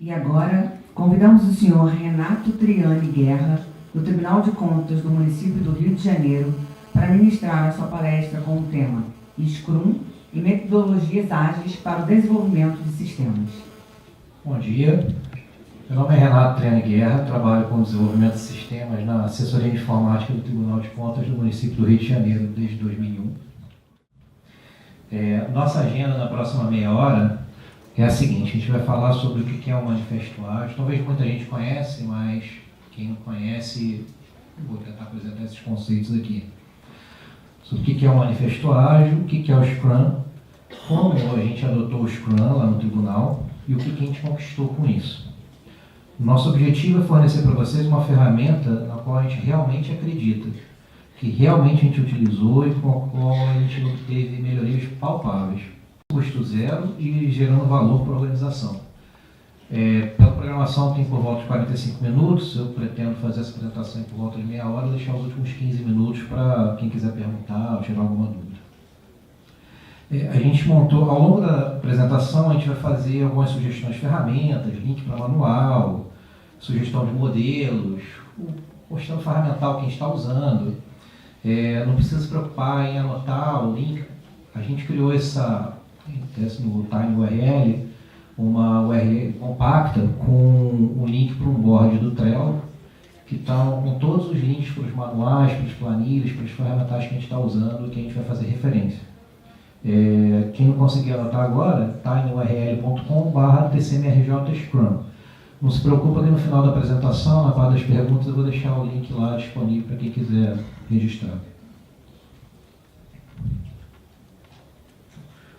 E agora, convidamos o senhor Renato Triani Guerra, do Tribunal de Contas do município do Rio de Janeiro, para ministrar a sua palestra com o tema Scrum e metodologias ágeis para o desenvolvimento de sistemas. Bom dia, meu nome é Renato Triani Guerra, trabalho com desenvolvimento de sistemas na assessoria de informática do Tribunal de Contas do município do Rio de Janeiro desde 2001. Nossa agenda na próxima meia hora é a seguinte: a gente vai falar sobre o que é o Manifesto Ágil. Talvez muita gente conhece, mas quem não conhece, vou tentar apresentar esses conceitos aqui. Sobre o que é o Manifesto Ágil, o que é o Scrum, como a gente adotou o Scrum lá no tribunal e o que a gente conquistou com isso. Nosso objetivo é fornecer para vocês uma ferramenta na qual a gente realmente acredita, que realmente a gente utilizou e com a qual a gente obteve melhorias palpáveis, custo zero e gerando valor para a organização. Pela programação tem por volta de 45 minutos, eu pretendo fazer essa apresentação por volta de meia hora e deixar os últimos 15 minutos para quem quiser perguntar ou tirar alguma dúvida. A gente montou, ao longo da apresentação, a gente vai fazer algumas sugestões de ferramentas, link para manual, sugestão de modelos, mostrando o ferramental que a gente está usando. Não precisa se preocupar em anotar o link. A gente criou no TinyURL uma URL compacta com um link para um board do Trello, que estão com todos os links para os manuais, para as planilhas, para os ferramentais que a gente está usando e que a gente vai fazer referência. Quem não conseguir anotar agora, tinyurl.com/tcmrj-scrum. Não se preocupa que no final da apresentação, na parte das perguntas, eu vou deixar o link lá disponível para quem quiser registrar.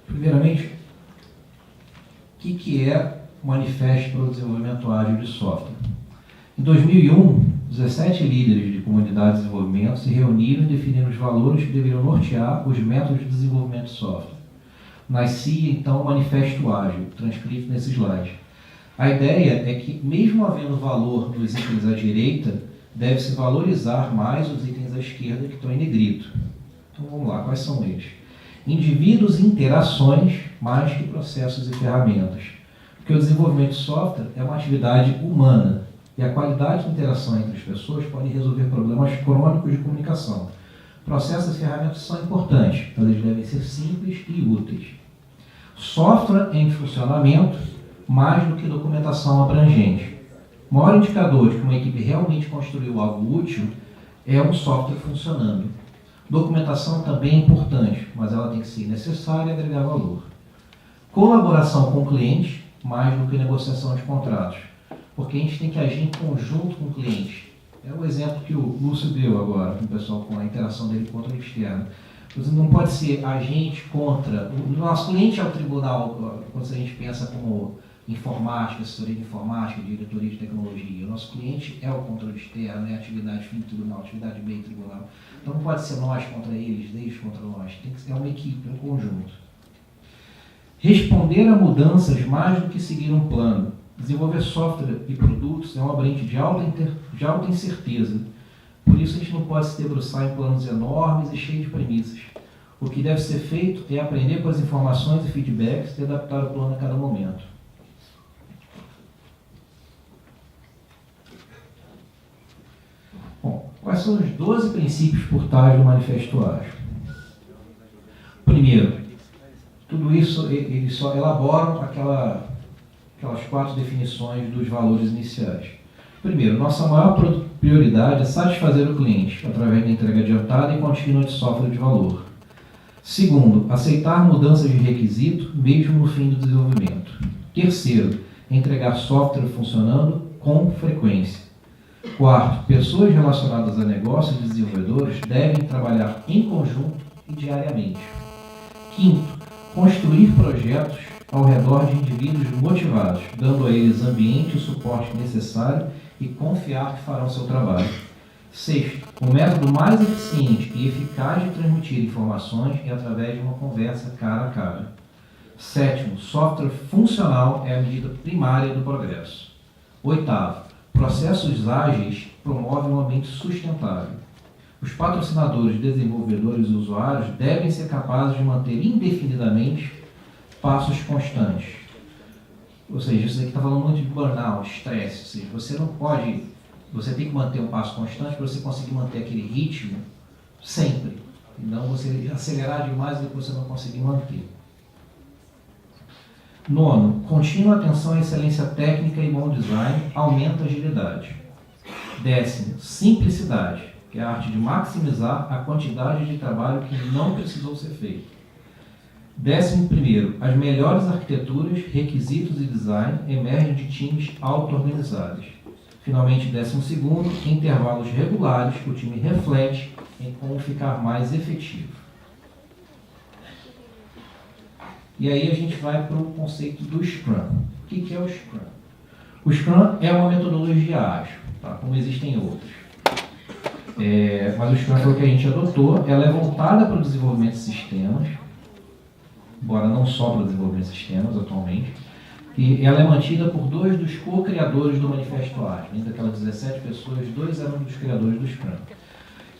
Primeiramente, o que é o Manifesto para o Desenvolvimento Ágil de Software? Em 2001, 17 líderes de comunidade de desenvolvimento se reuniram e definiram os valores que deveriam nortear os métodos de desenvolvimento de software. Nascia, então, o Manifesto Ágil, transcrito nesse slide. A ideia é que, mesmo havendo valor nos itens à direita, deve-se valorizar mais os itens à esquerda que estão em negrito. Então vamos lá, quais são eles? Indivíduos e interações, mais que processos e ferramentas. Porque o desenvolvimento de software é uma atividade humana, e a qualidade de interação entre as pessoas pode resolver problemas crônicos de comunicação. Processos e ferramentas são importantes, mas eles devem ser simples e úteis. Software em funcionamento, mais do que documentação abrangente. O maior indicador de que uma equipe realmente construiu algo útil é um software funcionando. Documentação também é importante, mas ela tem que ser necessária e agregar valor. Colaboração com o cliente, mais do que negociação de contratos, porque a gente tem que agir em conjunto com o cliente. É o exemplo que o Lúcio deu agora, com o pessoal, com a interação dele contra o externo. Você não pode ser agente contra. O nosso cliente é o tribunal, quando a gente pensa como informática, assessoria de informática, diretoria de tecnologia. O nosso cliente é o controle externo, é a atividade fim do tribunal, atividade meio tribunal. Então não pode ser nós contra eles, eles contra nós. Tem que ser uma equipe, um conjunto. Responder a mudanças mais do que seguir um plano. Desenvolver software e produtos é um ambiente de alta incerteza. Por isso a gente não pode se debruçar em planos enormes e cheios de premissas. O que deve ser feito é aprender com as informações e feedbacks e adaptar o plano a cada momento. Bom, quais são os 12 princípios por trás do Manifesto Ágil? Primeiro, tudo isso eles só elaboram aquelas 4 definições dos valores iniciais. Primeiro, nossa maior prioridade é satisfazer o cliente através da entrega adiantada e contínua de software de valor. Segundo, aceitar mudanças de requisito mesmo no fim do desenvolvimento. Terceiro, entregar software funcionando com frequência. Quarto, pessoas relacionadas a negócios e desenvolvedores devem trabalhar em conjunto e diariamente. Quinto, construir projetos ao redor de indivíduos motivados, dando a eles ambiente e suporte necessário e confiar que farão seu trabalho. Sexto, o método mais eficiente e eficaz de transmitir informações é através de uma conversa cara a cara. Sétimo, software funcional é a medida primária do progresso. Oitavo, processos ágeis promovem um ambiente sustentável. Os patrocinadores, desenvolvedores e usuários devem ser capazes de manter indefinidamente passos constantes. Ou seja, isso aqui está falando muito de burnout, estresse. Ou seja, você não pode, você tem que manter um passo constante para você conseguir manter aquele ritmo sempre. E não você acelerar demais do que você não conseguir manter. 9, contínua atenção à excelência técnica e bom design aumenta a agilidade. 10, simplicidade, que é a arte de maximizar a quantidade de trabalho que não precisou ser feito. 11, as melhores arquiteturas, requisitos e design emergem de times auto-organizados. Finalmente, 12, em intervalos regulares, o time reflete em como ficar mais efetivo. E aí a gente vai para o conceito do Scrum. O que é o Scrum? O Scrum é uma metodologia ágil, tá? Como existem outras. Mas o Scrum foi o que a gente adotou. Ela é voltada para o desenvolvimento de sistemas, embora não só para o desenvolvimento de sistemas atualmente. E ela é mantida por 2 dos co-criadores do Manifesto Ágil. Entre aquelas 17 pessoas, 2 eram dos criadores do Scrum.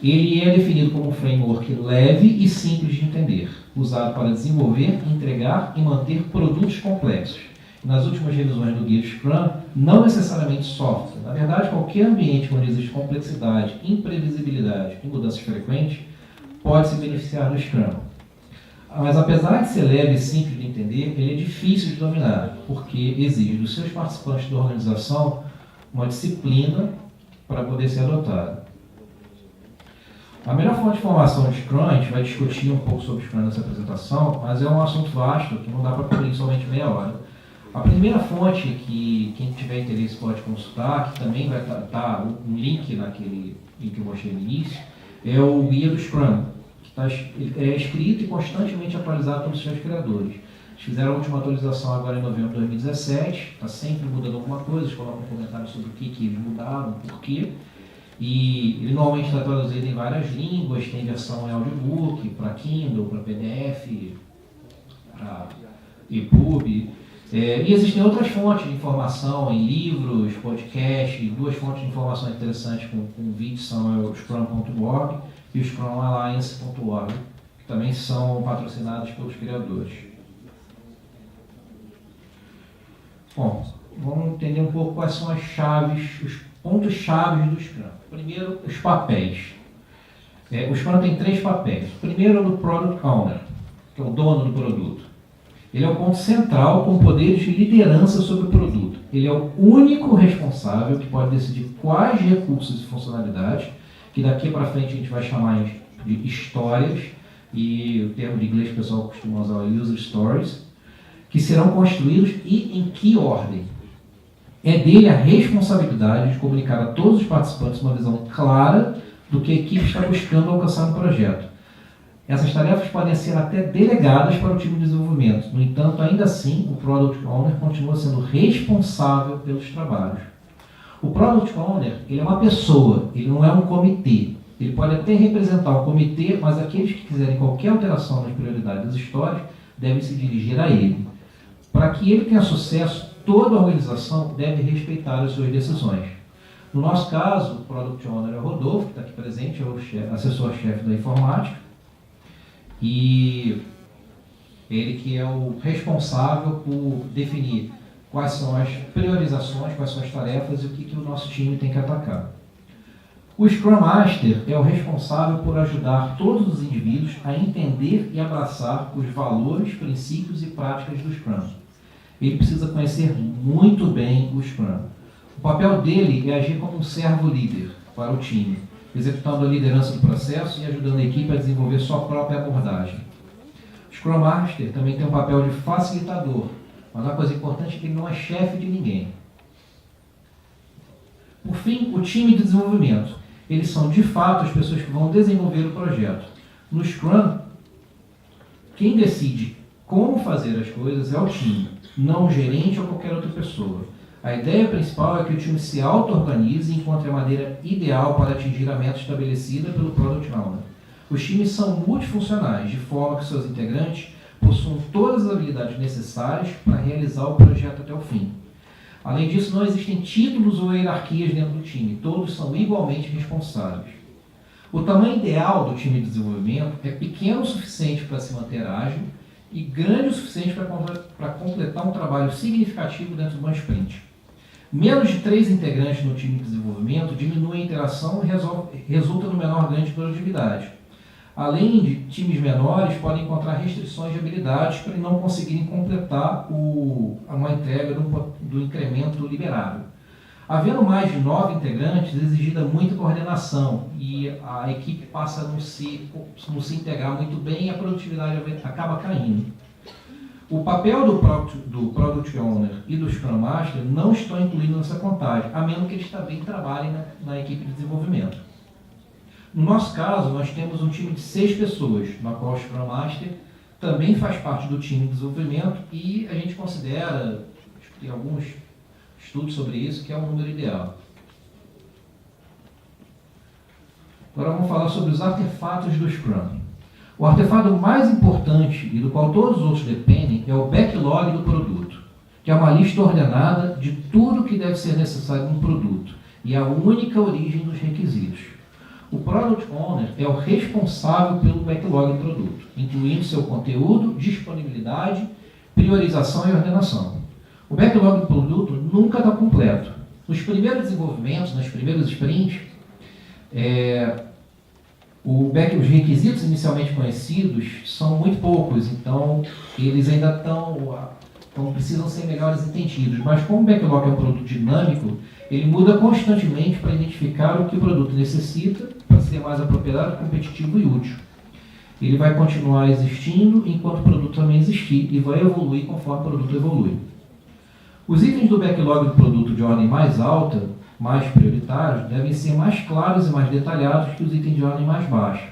Ele é definido como um framework leve e simples de entender, usado para desenvolver, entregar e manter produtos complexos. Nas últimas revisões do Guia Scrum, não necessariamente software. Na verdade, qualquer ambiente onde existe complexidade, imprevisibilidade e mudanças frequentes pode se beneficiar do Scrum. Mas apesar de ser leve e simples de entender, ele é difícil de dominar, porque exige dos seus participantes da organização uma disciplina para poder ser adotada. A melhor fonte de informação de Scrum, a gente vai discutir um pouco sobre Scrum nessa apresentação, mas é um assunto vasto que não dá para cobrir somente meia hora. A primeira fonte que quem tiver interesse pode consultar, que também vai estar um link naquele link que eu mostrei no início, é o Guia do Scrum, que é escrito e constantemente atualizado pelos seus criadores. Eles fizeram a última atualização agora em novembro de 2017, está sempre mudando alguma coisa, eles colocam comentários sobre o que eles mudaram, por quê. E ele normalmente está traduzido em várias línguas, tem versão em audiobook, para Kindle, para PDF, para EPUB. E existem outras fontes de informação em livros, podcast, 2 fontes de informação interessantes com vídeos são o Scrum.org e o ScrumAlliance.org, que também são patrocinados pelos criadores. Bom, vamos entender um pouco quais são as chaves, os pontos-chave do Scrum. Primeiro, os papéis. O Scrum tem 3 papéis. O primeiro é o do Product Owner, que é o dono do produto. Ele é o ponto central com poderes de liderança sobre o produto. Ele é o único responsável que pode decidir quais recursos e funcionalidades, que daqui para frente a gente vai chamar de histórias, e o termo de inglês que o pessoal costuma usar é User Stories, que serão construídos e em que ordem. É dele a responsabilidade de comunicar a todos os participantes uma visão clara do que a equipe está buscando alcançar no projeto. Essas tarefas podem ser até delegadas para o time de desenvolvimento. No entanto, ainda assim, o Product Owner continua sendo responsável pelos trabalhos. O Product Owner, ele é uma pessoa, ele não é um comitê. Ele pode até representar um comitê, mas aqueles que quiserem qualquer alteração nas prioridades das histórias devem se dirigir a ele. Para que ele tenha sucesso, toda a organização deve respeitar as suas decisões. No nosso caso, o Product Owner é o Rodolfo, que está aqui presente, é o assessor-chefe da informática, e ele que é o responsável por definir quais são as priorizações, quais são as tarefas e o que o nosso time tem que atacar. O Scrum Master é o responsável por ajudar todos os indivíduos a entender e abraçar os valores, princípios e práticas do Scrum. Ele precisa conhecer muito bem o Scrum. O papel dele é agir como um servo líder para o time, executando a liderança do processo e ajudando a equipe a desenvolver sua própria abordagem. O Scrum Master também tem um papel de facilitador, mas uma coisa importante é que ele não é chefe de ninguém. Por fim, o time de desenvolvimento. Eles são, de fato, as pessoas que vão desenvolver o projeto. No Scrum, quem decide como fazer as coisas é o time, não o gerente ou qualquer outra pessoa. A ideia principal é que o time se auto-organize e encontre a maneira ideal para atingir a meta estabelecida pelo Product Owner. Os times são multifuncionais, de forma que seus integrantes possuam todas as habilidades necessárias para realizar o projeto até o fim. Além disso, não existem títulos ou hierarquias dentro do time, todos são igualmente responsáveis. O tamanho ideal do time de desenvolvimento é pequeno o suficiente para se manter ágil e grande o suficiente para para completar um trabalho significativo dentro de uma sprint. Menos de 3 integrantes no time de desenvolvimento diminui a interação e resulta no menor ganho de produtividade. Além de times menores, podem encontrar restrições de habilidades para não conseguirem completar uma entrega do incremento liberado. Havendo mais de 9 integrantes, é exigida muita coordenação e a equipe passa a não se integrar muito bem e a produtividade acaba caindo. O papel do Product Owner e do Scrum Master não estão incluídos nessa contagem, a menos que eles também trabalhem na equipe de desenvolvimento. No nosso caso, nós temos um time de 6 pessoas, na qual o Scrum Master também faz parte do time de desenvolvimento e a gente considera, tem alguns estudos sobre isso, que é o número ideal. Agora vamos falar sobre os artefatos do Scrum. O artefato mais importante e do qual todos os outros dependem é o backlog do produto, que é uma lista ordenada de tudo que deve ser necessário num produto e a única origem dos requisitos. O Product Owner é o responsável pelo backlog do produto, incluindo seu conteúdo, disponibilidade, priorização e ordenação. O backlog do produto nunca está completo. Nos primeiros desenvolvimentos, nas primeiras sprints, os requisitos inicialmente conhecidos são muito poucos, então eles ainda precisam ser melhores entendidos. Mas como o backlog é um produto dinâmico, ele muda constantemente para identificar o que o produto necessita para ser mais apropriado, competitivo e útil. Ele vai continuar existindo enquanto o produto também existir e vai evoluir conforme o produto evolui. Os itens do backlog do produto de ordem mais alta, mais prioritários, devem ser mais claros e mais detalhados que os itens de ordem mais baixa,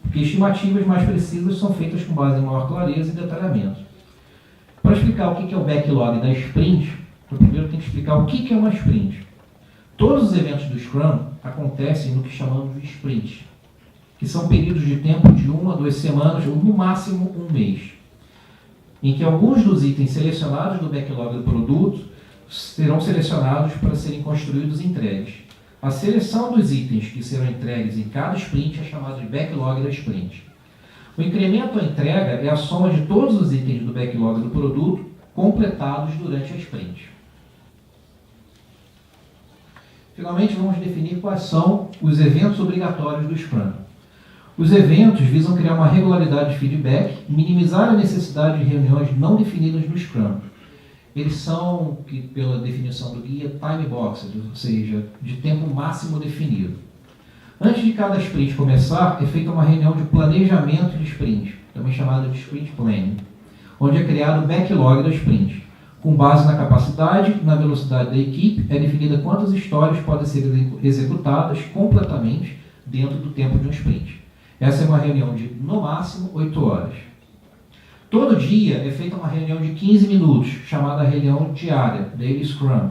porque estimativas mais precisas são feitas com base em maior clareza e detalhamento. Para explicar o que é o backlog da sprint, eu primeiro tenho que explicar o que é uma sprint. Todos os eventos do Scrum acontecem no que chamamos de sprint, que são períodos de tempo de 1 a 2 semanas, ou no máximo 1 mês, em que alguns dos itens selecionados do backlog do produto serão selecionados para serem construídos e entregues. A seleção dos itens que serão entregues em cada sprint é chamada de backlog da sprint. O incremento à entrega é a soma de todos os itens do backlog do produto completados durante a sprint. Finalmente, vamos definir quais são os eventos obrigatórios do Scrum. Os eventos visam criar uma regularidade de feedback e minimizar a necessidade de reuniões não definidas no Scrum. Eles são, pela definição do guia, time boxed, ou seja, de tempo máximo definido. Antes de cada sprint começar, é feita uma reunião de planejamento de sprint, também chamada de sprint planning, onde é criado o backlog da sprint. Com base na capacidade e na velocidade da equipe, é definida quantas histórias podem ser executadas completamente dentro do tempo de um sprint. Essa é uma reunião de, no máximo, 8 horas. Todo dia é feita uma reunião de 15 minutos, chamada reunião diária, Daily Scrum,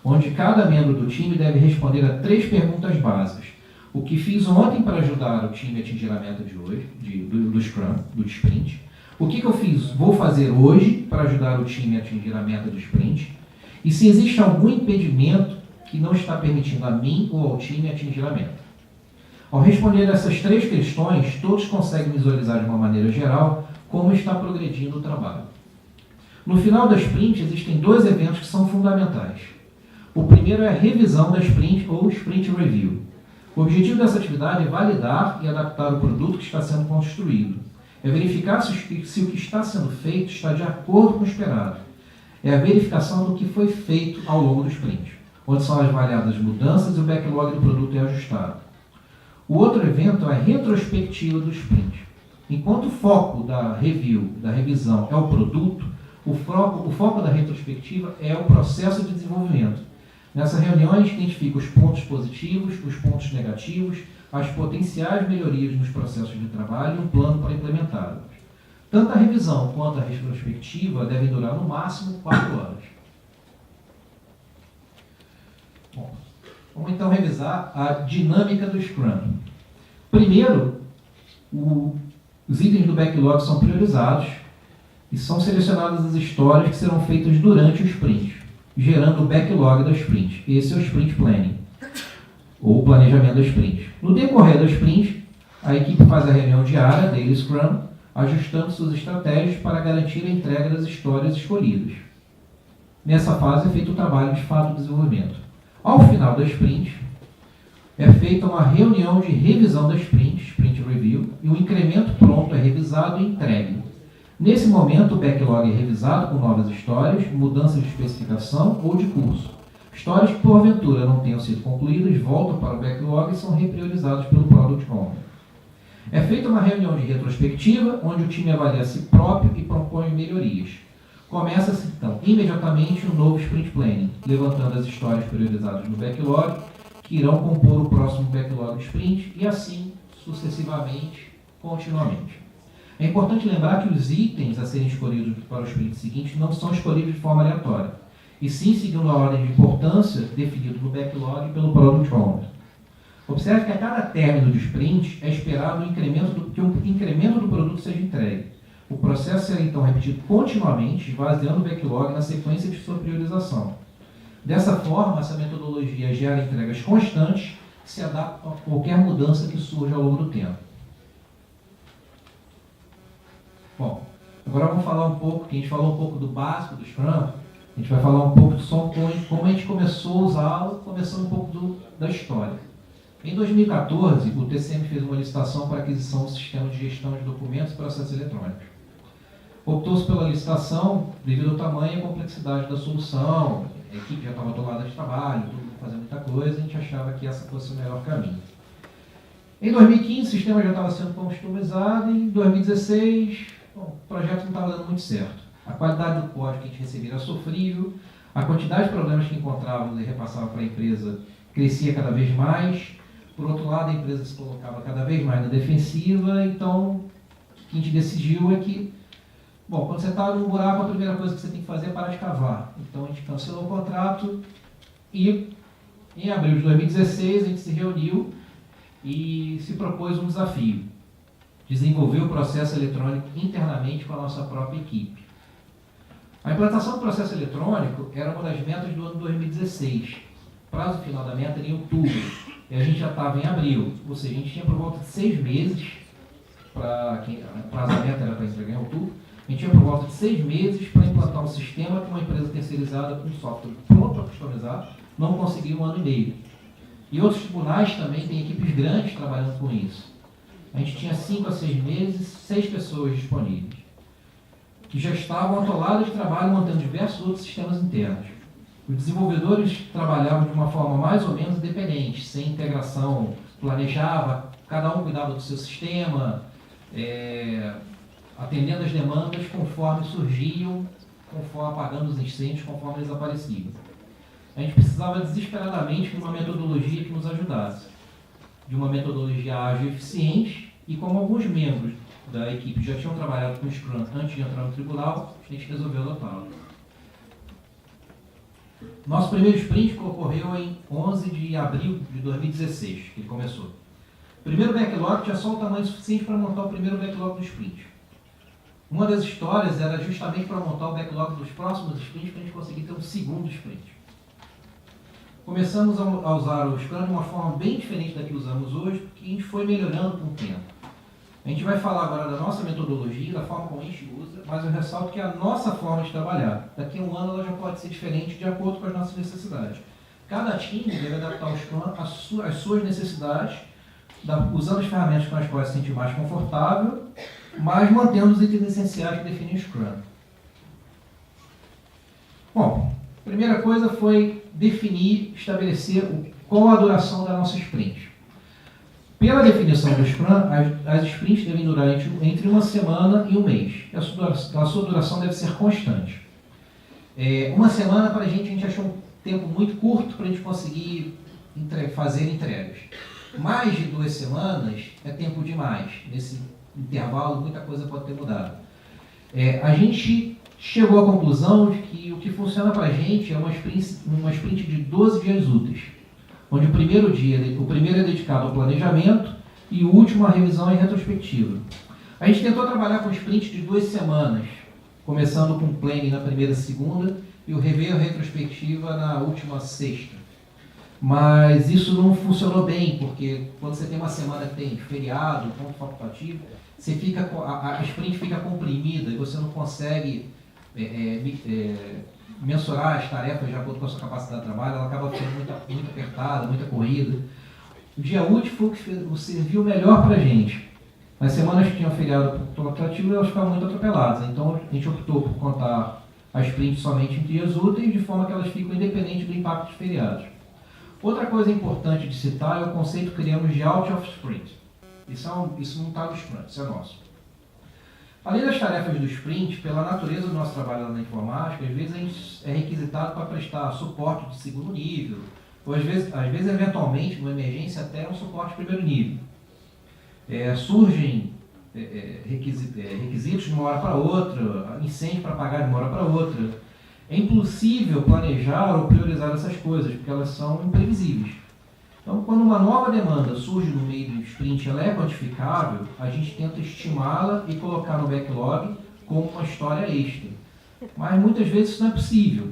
onde cada membro do time deve responder a 3 perguntas básicas. O que fiz ontem para ajudar o time a atingir a meta de hoje, do Scrum, do sprint. O que eu vou fazer hoje para ajudar o time a atingir a meta do sprint. E se existe algum impedimento que não está permitindo a mim ou ao time atingir a meta. Ao responder essas 3 questões, todos conseguem visualizar de uma maneira geral como está progredindo o trabalho. No final da sprint, existem 2 eventos que são fundamentais. O primeiro é a revisão da sprint ou sprint review. O objetivo dessa atividade é validar e adaptar o produto que está sendo construído. É verificar se o que está sendo feito está de acordo com o esperado. É a verificação do que foi feito ao longo do sprint, onde são avaliadas as mudanças e o backlog do produto é ajustado. O outro evento é a retrospectiva do sprint. Enquanto o foco da revisão é o produto, o foco da retrospectiva é o processo de desenvolvimento. Nessa reunião, a gente identifica os pontos positivos, os pontos negativos, as potenciais melhorias nos processos de trabalho e um plano para implementá-los. Tanto a revisão quanto a retrospectiva devem durar no máximo 4 horas. Bom, vamos então revisar a dinâmica do Scrum. Primeiro, os itens do backlog são priorizados e são selecionadas as histórias que serão feitas durante o sprint, gerando o backlog da sprint. Esse é o sprint planning, ou planejamento da sprint. No decorrer da sprint, a equipe faz a reunião diária, Daily Scrum, ajustando suas estratégias para garantir a entrega das histórias escolhidas. Nessa fase é feito o trabalho de fato de desenvolvimento. Ao final da sprint, é feita uma reunião de revisão da sprint review, e o incremento pronto é revisado e entregue. Nesse momento, o backlog é revisado com novas histórias, mudanças de especificação ou de curso. Histórias que, porventura, não tenham sido concluídas, voltam para o backlog e são repriorizadas pelo Product Owner. É feita uma reunião de retrospectiva, onde o time avalia a si próprio e propõe melhorias. Começa-se, então, imediatamente um novo sprint planning, levantando as histórias priorizadas no backlog, que irão compor o próximo backlog sprint, e assim, sucessivamente, continuamente. É importante lembrar que os itens a serem escolhidos para o sprint seguinte não são escolhidos de forma aleatória, e sim seguindo a ordem de importância definida no backlog pelo Product Owner. Observe que a cada término de sprint é esperado que um incremento do produto seja entregue. O processo será então repetido continuamente, baseando o backlog na sequência de sua priorização. Dessa forma, essa metodologia gera entregas constantes que se adaptam a qualquer mudança que surja ao longo do tempo. Bom, agora vamos falar um pouco, que a gente falou um pouco do básico do Scrum, a gente vai falar um pouco de como a gente começou a usá-lo, começando um pouco da história. Em 2014, o TCM fez uma licitação para aquisição do sistema de gestão de documentos e processos eletrônicos. Optou-se pela licitação devido ao tamanho e à complexidade da solução, a equipe já estava tomada de trabalho, todo mundo fazendo muita coisa, a gente achava que essa fosse o melhor caminho. Em 2015, o sistema já estava sendo customizado, e em 2016, o projeto não estava dando muito certo. A qualidade do código que a gente recebia era sofrível, a quantidade de problemas que encontrávamos e repassava para a empresa crescia cada vez mais. Por outro lado, a empresa se colocava cada vez mais na defensiva, então o que a gente decidiu é que, bom, quando você está num buraco, a primeira coisa que você tem que fazer é parar de cavar. Então a gente cancelou o contrato e em abril de 2016 a gente se reuniu e se propôs um desafio: desenvolver o processo eletrônico internamente com a nossa própria equipe. A implantação do processo eletrônico era uma das metas do ano 2016. Prazo final da meta era em outubro. E a gente já estava em abril, ou seja, a gente tinha por volta de 6 meses, a prazo da meta era para entregar em outubro, a gente tinha por volta de 6 meses para implantar um sistema que uma empresa terceirizada com software pronto para customizar não conseguiu 1 ano e meio. E outros tribunais também têm equipes grandes trabalhando com isso. A gente tinha 5 a 6 meses, 6 pessoas disponíveis, que já estavam atoladas de trabalho montando diversos outros sistemas internos. Os desenvolvedores trabalhavam de uma forma mais ou menos independente, sem integração, planejava, cada um cuidava do seu sistema, atendendo as demandas conforme surgiam, conforme apagando os incêndios, conforme eles apareciam. A gente precisava desesperadamente de uma metodologia que nos ajudasse, de uma metodologia ágil e eficiente, e como alguns membros da equipe já tinham trabalhado com Scrum antes de entrar no tribunal, a gente resolveu adotá-lo. Nosso primeiro sprint ocorreu em 11 de abril de 2016, que ele começou. O primeiro backlog tinha só o tamanho suficiente para montar o primeiro backlog do sprint. Uma das histórias era justamente para montar o backlog dos próximos sprints, para a gente conseguir ter um segundo sprint. Começamos a usar o Scrum de uma forma bem diferente da que usamos hoje, porque a gente foi melhorando com o tempo. A gente vai falar agora da nossa metodologia, da forma como a gente usa, mas eu ressalto que é a nossa forma de trabalhar. Daqui a um ano ela já pode ser diferente de acordo com as nossas necessidades. Cada time deve adaptar o Scrum às suas necessidades, usando as ferramentas com as quais se sentir mais confortável, mas mantendo os itens essenciais que definem o Scrum. Bom, a primeira coisa foi definir, estabelecer qual a duração da nossa sprint. Pela definição do Scrum, as sprints devem durar entre 1 semana e 1 mês. A sua duração deve ser constante. 1 semana, para a gente achou um tempo muito curto para a gente conseguir fazer entregas. Mais de 2 semanas é tempo demais. Nesse intervalo, muita coisa pode ter mudado. A gente chegou à conclusão de que o que funciona para a gente é uma sprint de 12 dias úteis, onde o primeiro é dedicado ao planejamento e o último à revisão e retrospectiva. A gente tentou trabalhar com sprint de 2 semanas, começando com o planning na primeira e segunda e o review e retrospectiva na última sexta. Mas isso não funcionou bem, porque quando você tem uma semana que tem feriado, ponto facultativo, a sprint fica comprimida e você não consegue mensurar as tarefas de acordo com a sua capacidade de trabalho, ela acaba ficando muito apertada, muita corrida. O dia útil foi o que serviu melhor para a gente. Nas semanas que tinham feriado atrativo, elas ficavam muito atropeladas. Então a gente optou por contar as sprints somente em dias úteis, de forma que elas ficam independentes do impacto dos feriados. Outra coisa importante de citar é o conceito que criamos de out of sprint. Isso não está no sprint, isso é nosso. Além das tarefas do sprint, pela natureza do nosso trabalho lá na informática, às vezes a gente é requisitado para prestar suporte de segundo nível, ou às vezes eventualmente, numa emergência, até um suporte de primeiro nível. Surgem requisitos de uma hora para outra, incêndio para apagar de uma hora para outra. É impossível planejar ou priorizar essas coisas, porque elas são imprevisíveis. Então, quando uma nova demanda surge no meio do sprint e ela é quantificável, a gente tenta estimá-la e colocar no backlog como uma história extra. Mas muitas vezes isso não é possível.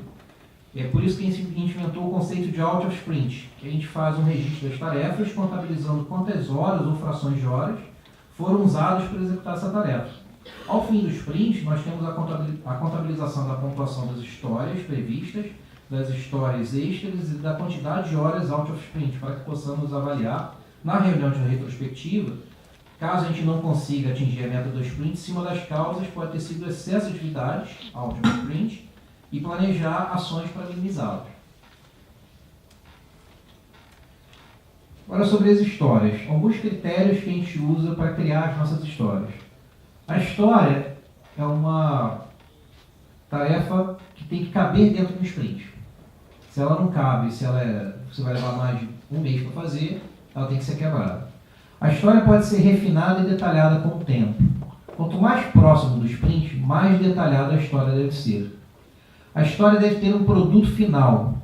É por isso que a gente inventou o conceito de out of sprint, que a gente faz um registro das tarefas, contabilizando quantas horas ou frações de horas foram usadas para executar essa tarefa. Ao fim do sprint, nós temos a contabilização da pontuação das histórias previstas, das histórias extras e da quantidade de horas out of sprint, para que possamos avaliar na reunião de retrospectiva, caso a gente não consiga atingir a meta do sprint, se uma das causas pode ter sido excesso de atividades out of sprint, e planejar ações para minimizá-las. Agora sobre as histórias. Alguns critérios que a gente usa para criar as nossas histórias. A história é uma tarefa que tem que caber dentro do sprint. Se ela não cabe, você vai levar mais de um mês para fazer, ela tem que ser quebrada. A história pode ser refinada e detalhada com o tempo. Quanto mais próximo do sprint, mais detalhada a história deve ser. A história deve ter um produto final.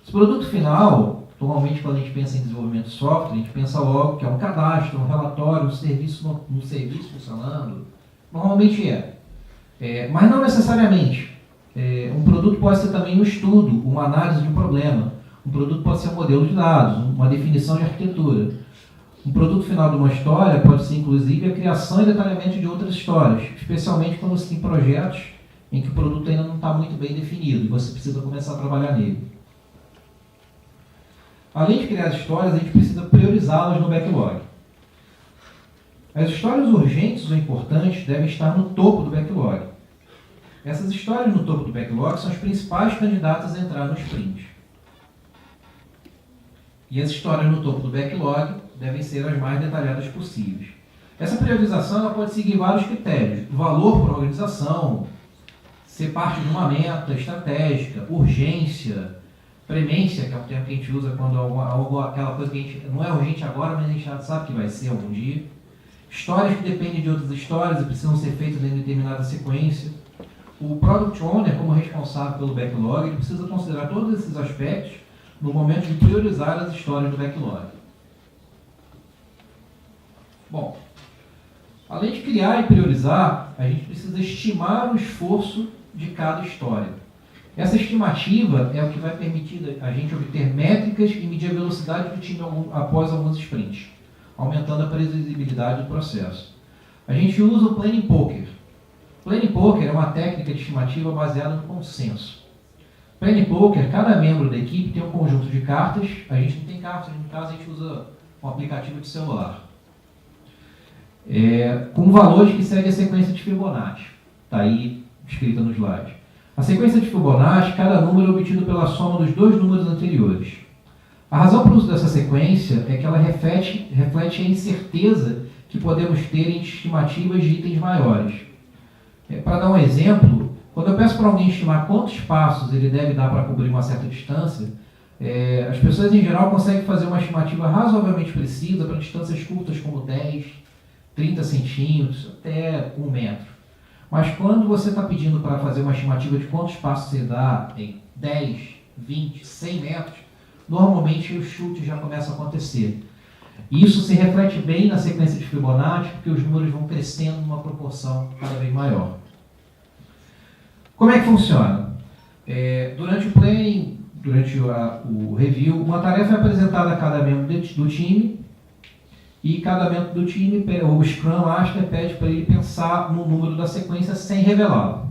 Esse produto final, normalmente quando a gente pensa em desenvolvimento de software, a gente pensa logo que é um cadastro, um relatório, um serviço funcionando. Normalmente mas não necessariamente. Um produto pode ser também um estudo, uma análise de um problema. Um produto pode ser um modelo de dados, uma definição de arquitetura. Um produto final de uma história pode ser, inclusive, a criação e detalhamento de outras histórias, especialmente quando você tem projetos em que o produto ainda não está muito bem definido e você precisa começar a trabalhar nele. Além de criar as histórias, a gente precisa priorizá-las no backlog. As histórias urgentes ou importantes devem estar no topo do backlog. Essas histórias no topo do backlog são as principais candidatas a entrar no sprint. E as histórias no topo do backlog devem ser as mais detalhadas possíveis. Essa priorização ela pode seguir vários critérios. Valor para a organização, ser parte de uma meta estratégica, urgência, premência, que é o termo que a gente usa quando aquela coisa que a gente não é urgente agora, mas a gente já sabe que vai ser algum dia. Histórias que dependem de outras histórias e precisam ser feitas em determinada sequência. O Product Owner, como responsável pelo backlog, ele precisa considerar todos esses aspectos no momento de priorizar as histórias do backlog. Bom, além de criar e priorizar, a gente precisa estimar o esforço de cada história. Essa estimativa é o que vai permitir a gente obter métricas e medir a velocidade do time após alguns sprints, aumentando a previsibilidade do processo. A gente usa o Planning Poker. Planning Poker é uma técnica de estimativa baseada no consenso. Planning Poker, cada membro da equipe tem um conjunto de cartas. A gente não tem cartas, no caso a gente usa um aplicativo de celular. Com valores que seguem a sequência de Fibonacci. Está aí escrita no slide. A sequência de Fibonacci, cada número é obtido pela soma dos dois números anteriores. A razão para o uso dessa sequência é que ela reflete a incerteza que podemos ter em estimativas de itens maiores. Para dar um exemplo, quando eu peço para alguém estimar quantos passos ele deve dar para cobrir uma certa distância, as pessoas em geral conseguem fazer uma estimativa razoavelmente precisa para distâncias curtas como 10, 30 centímetros, até 1 metro. Mas quando você está pedindo para fazer uma estimativa de quantos passos você dá em 10, 20, 100 metros, normalmente os chutes já começam a acontecer. E isso se reflete bem na sequência de Fibonacci, porque os números vão crescendo numa proporção cada vez maior. Como é que funciona? Durante o planning, durante o review, uma tarefa é apresentada a cada membro do time E cada membro do time, o Scrum Master, pede para ele pensar no número da sequência sem revelá-lo.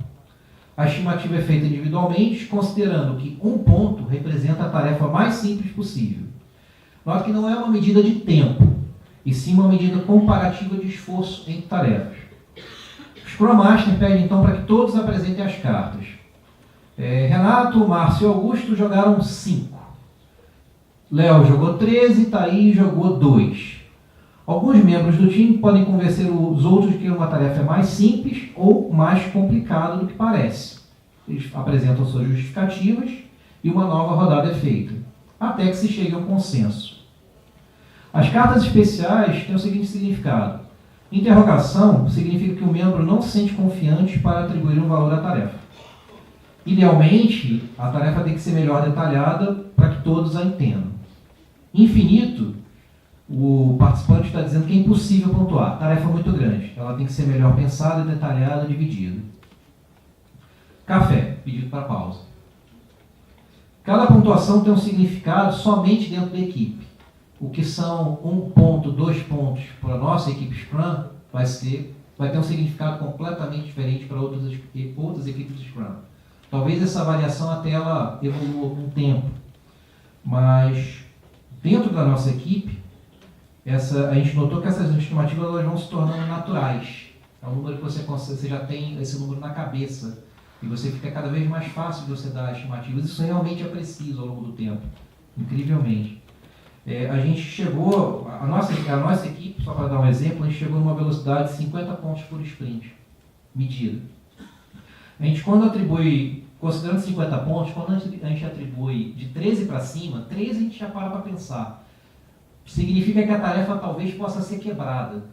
A estimativa é feita individualmente, considerando que um ponto representa a tarefa mais simples possível. Nota que não é uma medida de tempo, e sim uma medida comparativa de esforço entre tarefas. O Scrum Master pede então para que todos apresentem as cartas. Renato, Márcio e Augusto jogaram 5. Léo jogou 13, Thaís jogou 2. Alguns membros do time podem convencer os outros de que uma tarefa é mais simples ou mais complicada do que parece. Eles apresentam suas justificativas e uma nova rodada é feita, até que se chegue a um consenso. As cartas especiais têm o seguinte significado. Interrogação significa que o membro não se sente confiante para atribuir um valor à tarefa. Idealmente, a tarefa tem que ser melhor detalhada para que todos a entendam. Infinito, o participante está dizendo que é impossível pontuar. Tarefa muito grande. Ela tem que ser melhor pensada, detalhada, dividida. Café, pedido para pausa. Cada pontuação tem um significado somente dentro da equipe. O que são 1 ponto, 2 pontos para a nossa equipe Scrum vai ter um significado completamente diferente para outras equipes de Scrum. Talvez essa variação até ela evolua com o tempo. Mas dentro da nossa equipe, a gente notou que essas estimativas elas vão se tornando naturais. É um número que você já tem esse número na cabeça. E você fica cada vez mais fácil de você dar estimativas. Isso realmente é preciso ao longo do tempo. Incrivelmente. A gente chegou, a nossa equipe, só para dar um exemplo, a gente chegou numa velocidade de 50 pontos por sprint, medida. A gente, quando atribui, considerando 50 pontos, quando a gente atribui de 13 para cima, 13 a gente já para pensar. Significa que a tarefa talvez possa ser quebrada.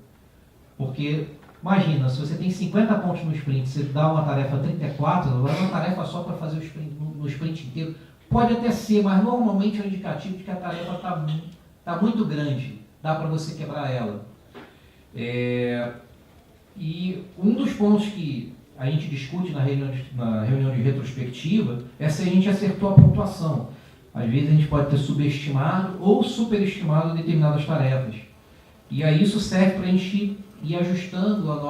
Porque, imagina, se você tem 50 pontos no sprint, você dá uma tarefa 34, não é uma tarefa só para fazer o sprint, no sprint inteiro. Pode até ser, mas normalmente é um indicativo de que a tarefa está muito grande. Dá para você quebrar ela. E um dos pontos que a gente discute na reunião de retrospectiva é se a gente acertou a pontuação. Às vezes a gente pode ter subestimado ou superestimado determinadas tarefas. E aí isso serve para a gente ir ajustando as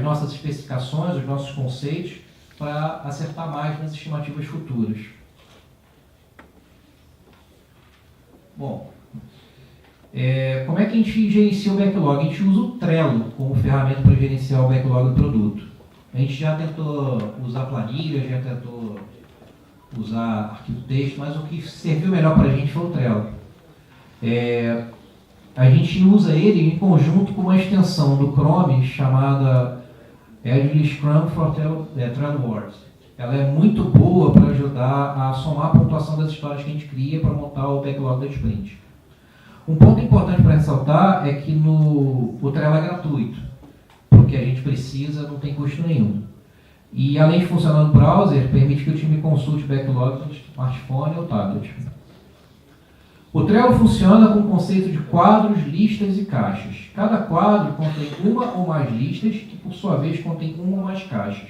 nossas especificações, os nossos conceitos, para acertar mais nas estimativas futuras. Bom, como é que a gente gerencia o backlog? A gente usa o Trello como ferramenta para gerenciar o backlog do produto. A gente já tentou usar planilha, já tentou usar arquivo texto, mas o que serviu melhor para a gente foi o Trello. A gente usa ele em conjunto com uma extensão do Chrome chamada Agile Scrum for Trello. Ela é muito boa para ajudar a somar a pontuação das histórias que a gente cria para montar o backlog da sprint. Um ponto importante para ressaltar é que o Trello é gratuito, porque a gente precisa, não tem custo nenhum. E além de funcionar no browser, permite que o time consulte o backlog no smartphone ou tablet. O Trello funciona com o conceito de quadros, listas e caixas. Cada quadro contém uma ou mais listas, que por sua vez contém uma ou mais caixas.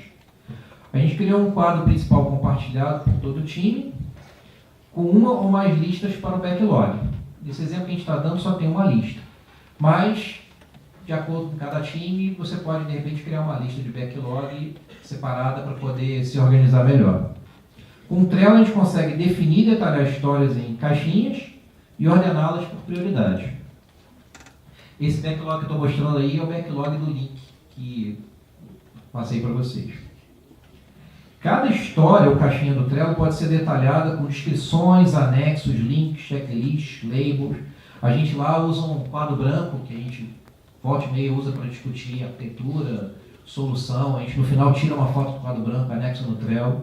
A gente criou um quadro principal compartilhado por todo o time, com uma ou mais listas para o backlog. Nesse exemplo que a gente está dando só tem uma lista. Mas, de acordo com cada time, você pode de repente criar uma lista de backlog separada para poder se organizar melhor. Com o Trello a gente consegue definir e detalhar histórias em caixinhas e ordená-las por prioridade. Esse backlog que eu estou mostrando aí é o backlog do link que passei para vocês. Cada história ou caixinha do Trello pode ser detalhada com descrições, anexos, links, checklists, labels. A gente lá usa um quadro branco que a gente volta e meia usa para discutir arquitetura, solução. A gente no final tira uma foto do quadro branco, anexa no Trello.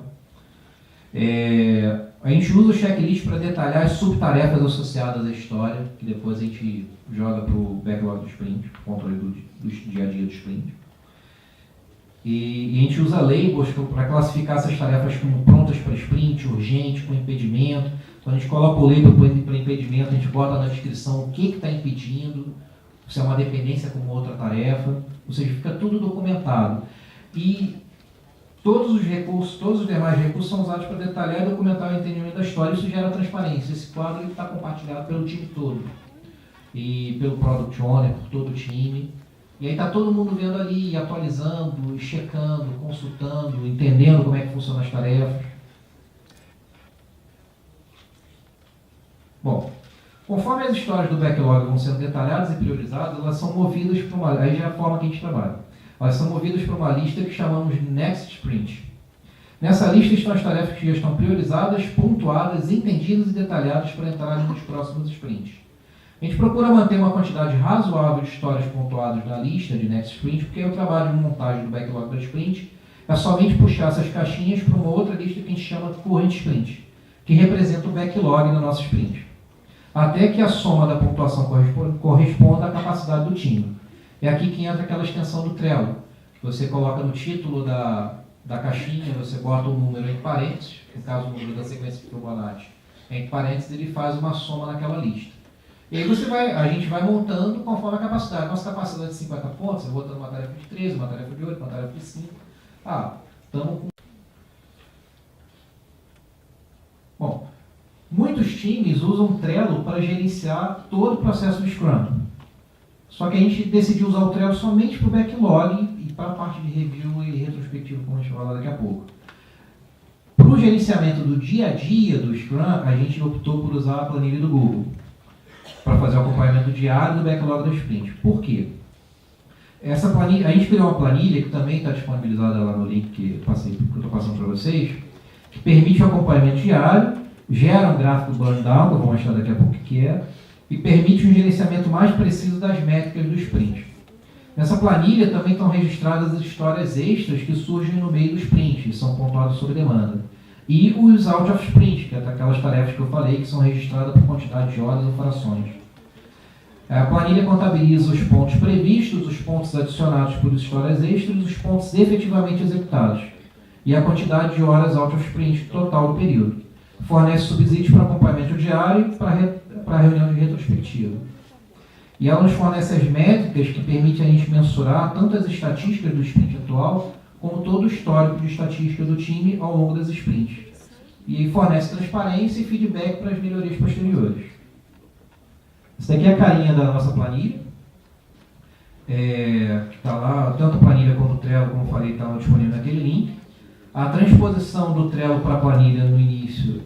A gente usa o checklist para detalhar as subtarefas associadas à história, que depois a gente joga para o backlog do sprint, controle do dia a dia do sprint. E a gente usa labels para classificar essas tarefas como prontas para sprint, urgente, com impedimento. Então a gente coloca o label para impedimento, a gente bota na descrição o que está impedindo, se é uma dependência com outra tarefa, ou seja, fica tudo documentado. E todos os demais recursos são usados para detalhar e documentar o entendimento da história. Isso gera transparência. Esse quadro está compartilhado pelo time todo. e pelo Product Owner, por todo o time. E aí está todo mundo vendo ali, atualizando, checando, consultando, entendendo como é que funcionam as tarefas. Bom, conforme as histórias do backlog vão sendo detalhadas e priorizadas, elas são movidas para uma... Aí já é a forma que a gente trabalha. Elas são movidas para uma lista que chamamos de Next Sprint. Nessa lista estão as tarefas que já estão priorizadas, pontuadas, entendidas e detalhadas para entrarem nos próximos sprints. A gente procura manter uma quantidade razoável de histórias pontuadas na lista de Next Sprint, porque o trabalho de montagem do backlog da sprint é somente puxar essas caixinhas para uma outra lista que a gente chama de Current Sprint, que representa o backlog na nossa sprint. Até que a soma da pontuação corresponda à capacidade do time. É aqui que entra aquela extensão do Trello. Você coloca no título da caixinha, você bota um número entre parênteses, no caso o número da sequência de Fibonacci, entre parênteses ele faz uma soma naquela lista. E aí a gente vai montando conforme a capacidade. Nossa capacidade de 50 pontos, eu vou botando uma tarefa de 13, uma tarefa de 8, uma tarefa de 5. Estamos com... Bom, muitos times usam Trello para gerenciar todo o processo do Scrum. Só que a gente decidiu usar o Trello somente para o backlog e para a parte de review e retrospectivo, como a gente vai falar daqui a pouco. Para o gerenciamento do dia a dia do Scrum, a gente optou por usar a planilha do Google para fazer o acompanhamento diário do backlog da sprint. Por quê? Essa planilha, a gente criou uma planilha que também está disponibilizada lá no link que eu estou passando para vocês, que permite o acompanhamento diário, gera um gráfico burn down, que eu vou mostrar daqui a pouco o que é, e permite um gerenciamento mais preciso das métricas do sprint. Nessa planilha também estão registradas as histórias extras que surgem no meio do sprint, e são pontuadas sob demanda. E os out of sprint, que é aquelas tarefas que eu falei, que são registradas por quantidade de horas ou frações. A planilha contabiliza os pontos previstos, os pontos adicionados por histórias extras e os pontos efetivamente executados, e a quantidade de horas out of sprint total do período. Fornece subsídios para acompanhamento diário e para a reunião de retrospectiva. E ela nos fornece as métricas que permitem a gente mensurar tanto as estatísticas do sprint atual, como todo o histórico de estatística do time ao longo das sprints. E fornece transparência e feedback para as melhorias posteriores. Essa daqui é a carinha da nossa planilha. Que está lá, tanto a planilha como o Trello, como eu falei, está disponível naquele link. A transposição do Trello para a planilha no início,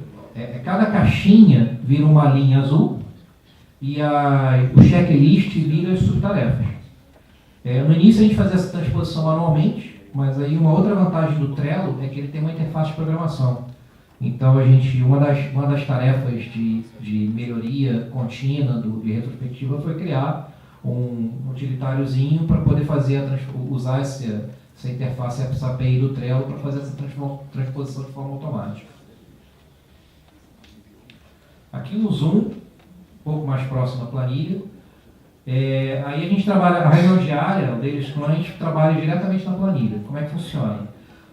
cada caixinha vira uma linha azul e o checklist vira as subtarefas. No início a gente fazia essa transposição manualmente, mas aí uma outra vantagem do Trello é que ele tem uma interface de programação. Então uma das tarefas de melhoria contínua de retrospectiva foi criar um utilitáriozinho para poder usar essa interface, essa API do Trello para fazer essa transposição de forma automática. Aqui no Zoom, um pouco mais próximo da planilha, aí a gente trabalha, a reunião diária, o Daily Scrum, a gente trabalha diretamente na planilha. Como é que funciona?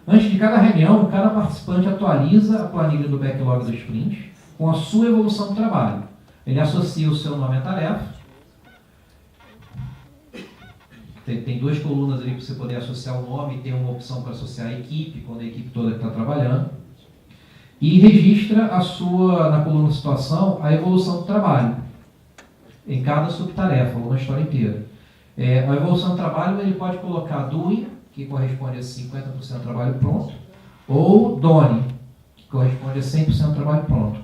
Antes de cada reunião, cada participante atualiza a planilha do backlog do sprint com a sua evolução do trabalho. Ele associa o seu nome à tarefa. Tem duas colunas ali para você poder associar o nome, tem uma opção para associar a equipe, quando a equipe toda está trabalhando. E registra na coluna situação, a evolução do trabalho, em cada subtarefa, ou na história inteira. A evolução do trabalho, ele pode colocar doing, que corresponde a 50% do trabalho pronto, ou done, que corresponde a 100% do trabalho pronto.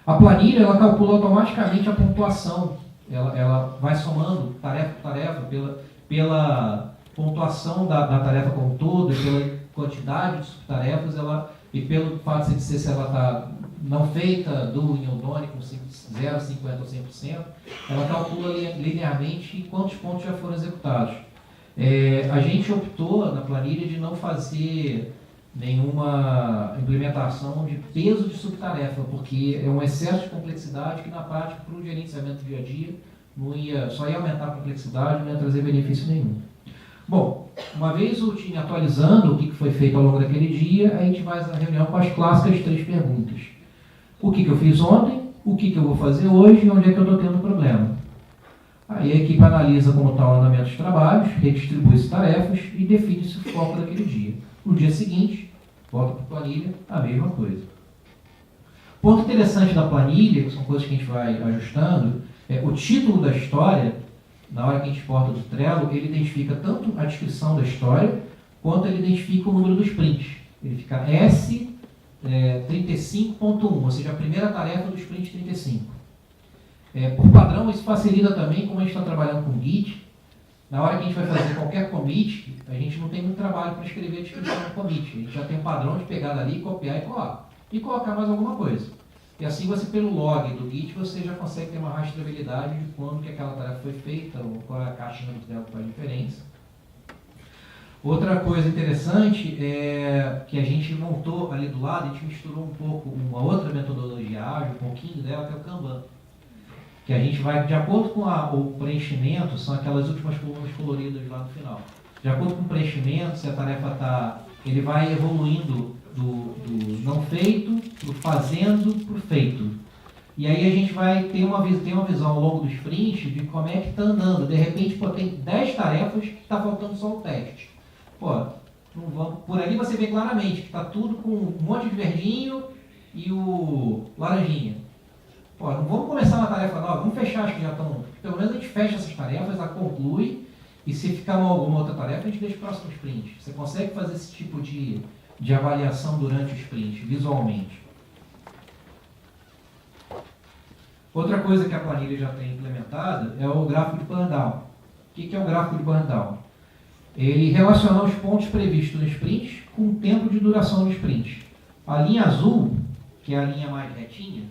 A planilha, ela calcula automaticamente a pontuação, ela vai somando tarefa por tarefa, pela pontuação da tarefa como um todo, pela quantidade de subtarefas, e pelo fato de ser se ela está não feita, doing ou done, com 0, 50 ou 100%, ela calcula linearmente quantos pontos já foram executados. A gente optou na planilha de não fazer nenhuma implementação de peso de subtarefa, porque é um excesso de complexidade que na prática, para o gerenciamento do dia a dia, só ia aumentar a complexidade, não ia trazer benefício nenhum. Bom, uma vez o time atualizando o que foi feito ao longo daquele dia, a gente vai à reunião com as clássicas 3 perguntas. O que eu fiz ontem, o que eu vou fazer hoje e onde é que eu estou tendo problema. Aí a equipe analisa como está o andamento dos trabalhos, redistribui-se tarefas e define-se o foco daquele dia. No dia seguinte, volta para a planilha, a mesma coisa. Ponto interessante da planilha, que são coisas que a gente vai ajustando, O título da história, na hora que a gente exporta do Trello, ele identifica tanto a descrição da história, quanto ele identifica o número dos prints. Ele fica S35.1, ou seja, a primeira tarefa do sprint 35. Por padrão, isso facilita também, como a gente está trabalhando com Git. Na hora que a gente vai fazer qualquer commit, a gente não tem muito trabalho para escrever a descrição do commit. A gente já tem um padrão de pegar dali, copiar e colar. E colocar mais alguma coisa. E assim você, pelo log do Git, você já consegue ter uma rastreabilidade de quando que aquela tarefa foi feita, ou qual é a caixinha do Trello que faz diferença. Outra coisa interessante é que a gente montou ali do lado, a gente misturou um pouco uma outra metodologia ágil, um pouquinho dela, que é o Kanban. Que a gente vai, de acordo com o preenchimento, são aquelas últimas colunas coloridas lá no final. De acordo com o preenchimento, se a tarefa está, ele vai evoluindo do não feito, do fazendo, para o feito. E aí a gente vai ter uma visão ao longo do sprint de como é que está andando. De repente, tem 10 tarefas que está faltando só o teste. Por ali você vê claramente que está tudo com um monte de verdinho e o laranjinha. Não vamos começar uma tarefa nova, vamos fechar as que já estão. Pelo menos a gente fecha essas tarefas, ela conclui, e se ficar alguma outra tarefa, a gente deixa o próximo sprint. Você consegue fazer esse tipo de avaliação durante o sprint, visualmente. Outra coisa que a planilha já tem implementada é o gráfico de burn-down. O que é o gráfico de burn-down? Ele relaciona os pontos previstos no sprint com o tempo de duração do sprint. A linha azul, que é a linha mais retinha,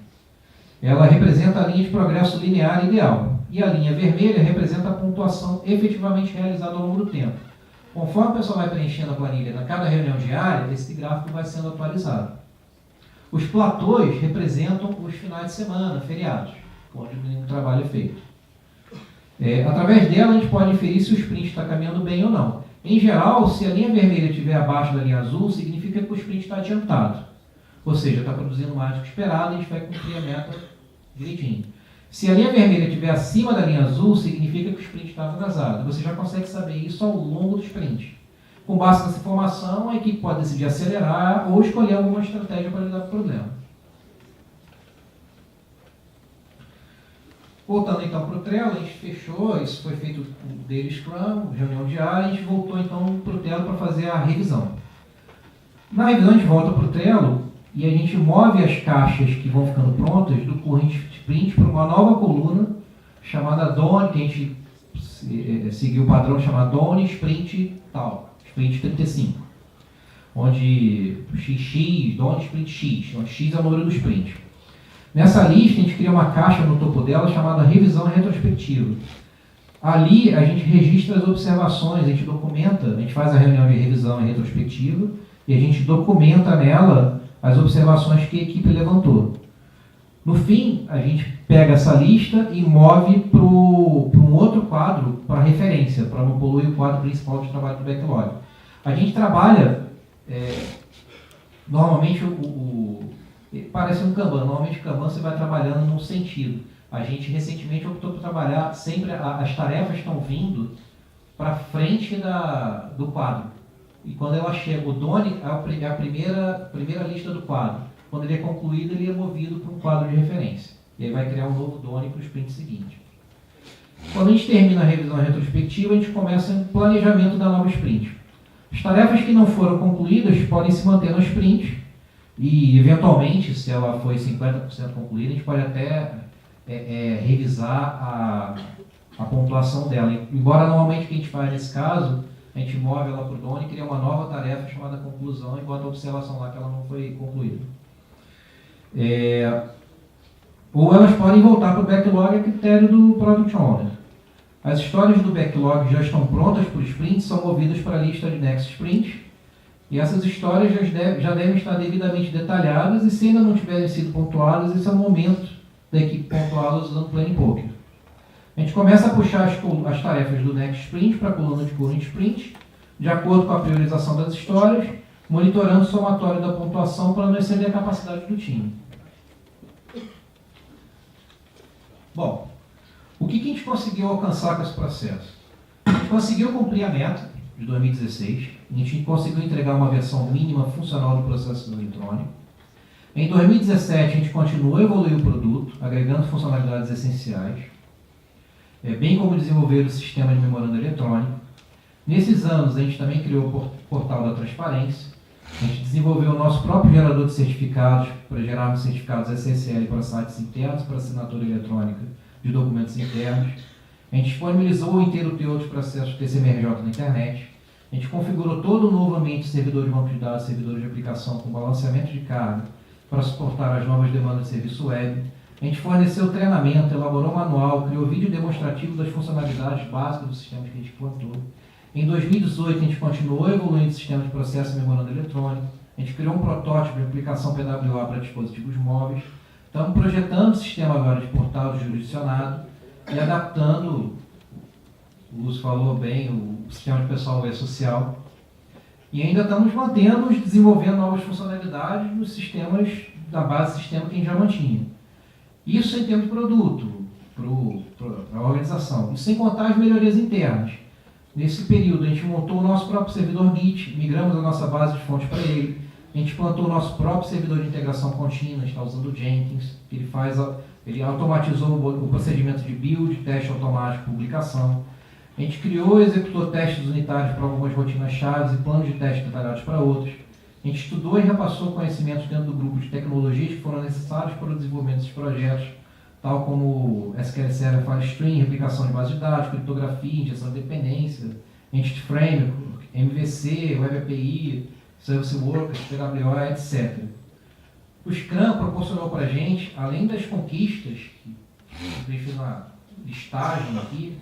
ela representa a linha de progresso linear ideal. E a linha vermelha representa a pontuação efetivamente realizada ao longo do tempo. Conforme o pessoal vai preenchendo a planilha na cada reunião diária, esse gráfico vai sendo atualizado. Os platôs representam os finais de semana, feriados, onde o trabalho é feito. Através dela, a gente pode inferir se o sprint está caminhando bem ou não. Em geral, se a linha vermelha estiver abaixo da linha azul, significa que o sprint está adiantado. Ou seja, está produzindo mais do que esperado e a gente vai cumprir a meta direitinho. Se a linha vermelha estiver acima da linha azul, significa que o sprint está atrasado. Você já consegue saber isso ao longo do sprint. Com base nessa informação, a equipe pode decidir acelerar ou escolher alguma estratégia para lidar com o problema. Voltando então para o Trello, a gente fechou, isso foi feito com Daily Scrum, reunião diária, a gente voltou então para o Trello para fazer a revisão. Na revisão a gente volta para o Trello e a gente move as caixas que vão ficando prontas do current sprint para uma nova coluna chamada Done, que a gente seguiu o padrão chamado Done Sprint tal, Sprint 35, onde XX, Done Sprint X, onde X é o número do sprint. Nessa lista, a gente cria uma caixa no topo dela chamada revisão retrospectiva. Ali, a gente registra as observações, a gente documenta, a gente faz a reunião de revisão e retrospectiva e a gente documenta nela as observações que a equipe levantou. No fim, a gente pega essa lista e move para um outro quadro para referência, para não poluir o quadro principal de trabalho do backlog. A gente trabalha, normalmente, parece um Kanban. Normalmente o Kanban você vai trabalhando num sentido. A gente recentemente optou por trabalhar sempre, as tarefas estão vindo para frente do quadro. E quando ela chega, o Done é a primeira lista do quadro. Quando ele é concluído, ele é movido para um quadro de referência. E aí vai criar um novo Done para o sprint seguinte. Quando a gente termina a revisão retrospectiva, a gente começa o planejamento da nova sprint. As tarefas que não foram concluídas podem se manter no sprint. E, eventualmente, se ela foi 50% concluída, a gente pode até revisar a pontuação dela. Embora, normalmente, o que a gente faz nesse caso, a gente move ela para o Done e cria uma nova tarefa chamada conclusão e bota a observação lá que ela não foi concluída. Ou elas podem voltar para o backlog a critério do Product Owner. As histórias do backlog já estão prontas para o sprint, são movidas para a lista de Next Sprint. E essas histórias já devem estar devidamente detalhadas e se ainda não tiverem sido pontuadas, esse é o momento da equipe pontuá-las usando Planning Poker. A gente começa a puxar as tarefas do Next Sprint para a coluna de Current Sprint, de acordo com a priorização das histórias, monitorando o somatório da pontuação para não exceder a capacidade do time. Bom, o que a gente conseguiu alcançar com esse processo? A gente conseguiu cumprir a meta de 2016, a gente conseguiu entregar uma versão mínima funcional do processo eletrônico. Em 2017, a gente continuou a evoluir o produto, agregando funcionalidades essenciais. bem como desenvolver o sistema de memorando eletrônico. Nesses anos, a gente também criou o portal da transparência. A gente desenvolveu o nosso próprio gerador de certificados para gerarmos certificados SSL para sites internos, para assinatura eletrônica de documentos internos. A gente disponibilizou o inteiro teor de processos TCMRJ na internet. A gente configurou todo o novo ambiente de servidor de banco de dados, servidor de aplicação com balanceamento de carga para suportar as novas demandas de serviço web. A gente forneceu treinamento, elaborou manual, criou vídeo demonstrativo das funcionalidades básicas do sistema que a gente implantou. Em 2018, a gente continuou evoluindo o sistema de processo e memorando eletrônico. A gente criou um protótipo de aplicação PWA para dispositivos móveis. Estamos projetando o sistema agora de portal jurisdicionado e adaptando, o Lúcio falou bem, o sistema de pessoal web social. E ainda estamos mantendo, desenvolvendo novas funcionalidades nos sistemas da base do sistema que a gente já mantinha. Isso em termos de produto, para a organização. E sem contar as melhorias internas. Nesse período, a gente montou o nosso próprio servidor Git, migramos a nossa base de fontes para ele. A gente implantou o nosso próprio servidor de integração contínua, a gente está usando o Jenkins, que ele automatizou o procedimento de build, teste automático, publicação. A gente criou e executou testes unitários para algumas rotinas chaves e planos de teste detalhados para outros. A gente estudou e repassou conhecimentos dentro do grupo de tecnologias que foram necessários para o desenvolvimento desses projetos, tal como SQL Server File Stream, replicação de base de dados, criptografia, injeção de dependência, Entity Framework, MVC, Web API, Service Workers, PWA, etc. O Scrum proporcionou para a gente, além das conquistas, que deixo na listagem aqui,